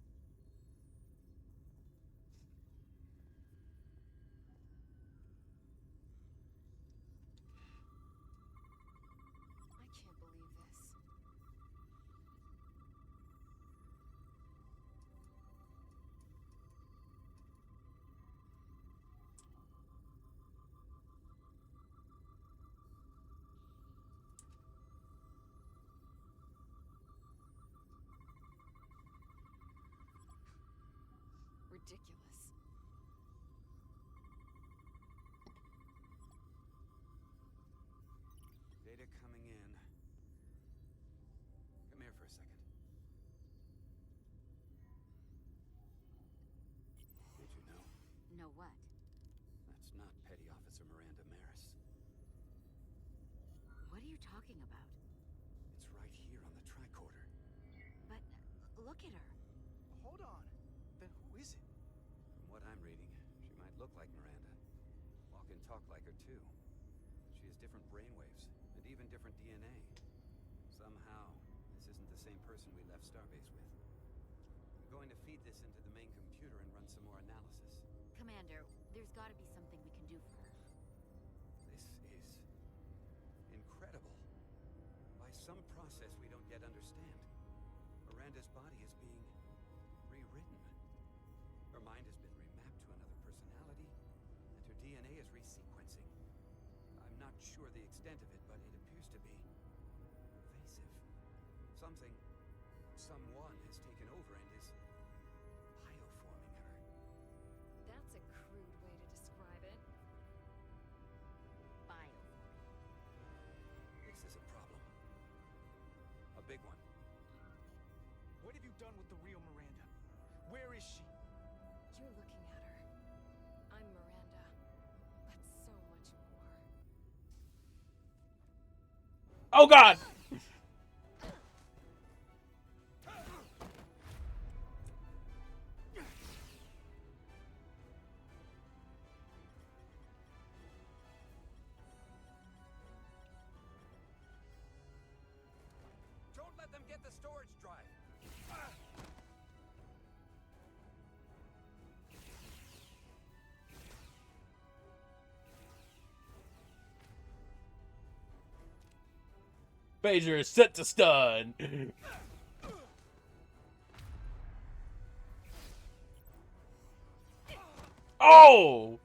ridiculous. Data coming in. Come here for a second. Did you know? Know what? That's not Petty Officer Miranda Maris. What are you talking about? It's right here on the tricorder. But look at her. Hold on. Then who is it? From what I'm reading, she might look like Miranda. Walk and talk like her too. She has different brainwaves, and even different DNA. Somehow, this isn't the same person we left Starbase with. I'm going to feed this into the main computer and run some more analysis. Commander, there's gotta be something we can do for her. This is incredible. By some process we don't yet understand, Miranda's body is being rewritten. Her mind has been remapped to another personality, and her DNA is resequencing. I'm not sure the extent of it, but it appears to be pervasive. Someone has taken over and is bioforming her. That's a crude way to describe it. This is a problem. A big one. What have you done with the real Miranda? Where is she? You're looking at her. I'm Miranda, but so much more. Oh God! Don't let them get the storage drive. Phaser is set to stun. Oh!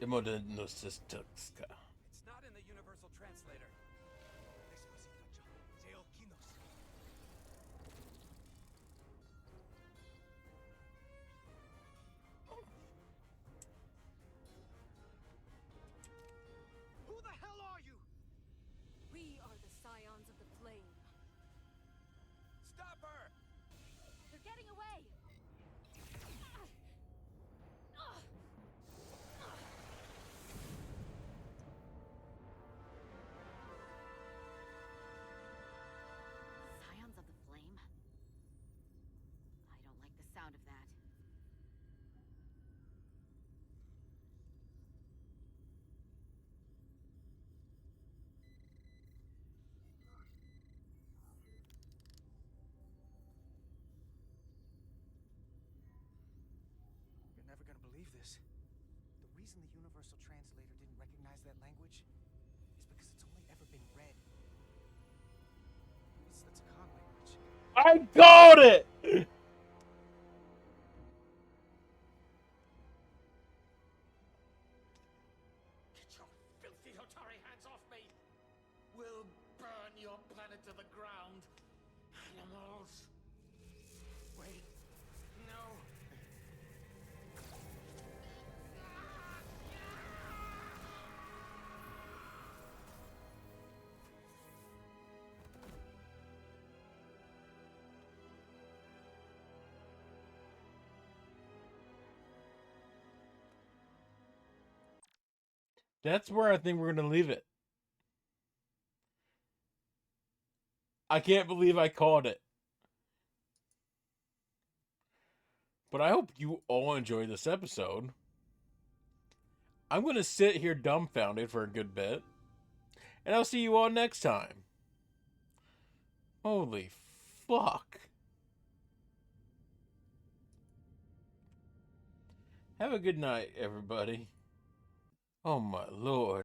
Emo de Nostistux. It's not in the universal translator. Who the hell are you? We are the Scions of the Flame. Stop her! They're getting away! Scions of the Flame? I don't like the sound of that. You're never gonna believe this. The reason the universal translator didn't recognize that language is because it's only ever been read. It's the Takan language. I got it! Get your filthy Hotari hands off me! We'll burn your planet to the ground. Animals. Wait. No. That's where I think we're going to leave it. I can't believe I called it. But I hope you all enjoyed this episode. I'm going to sit here dumbfounded for a good bit. And I'll see you all next time. Holy fuck. Have a good night, everybody. Oh my lord.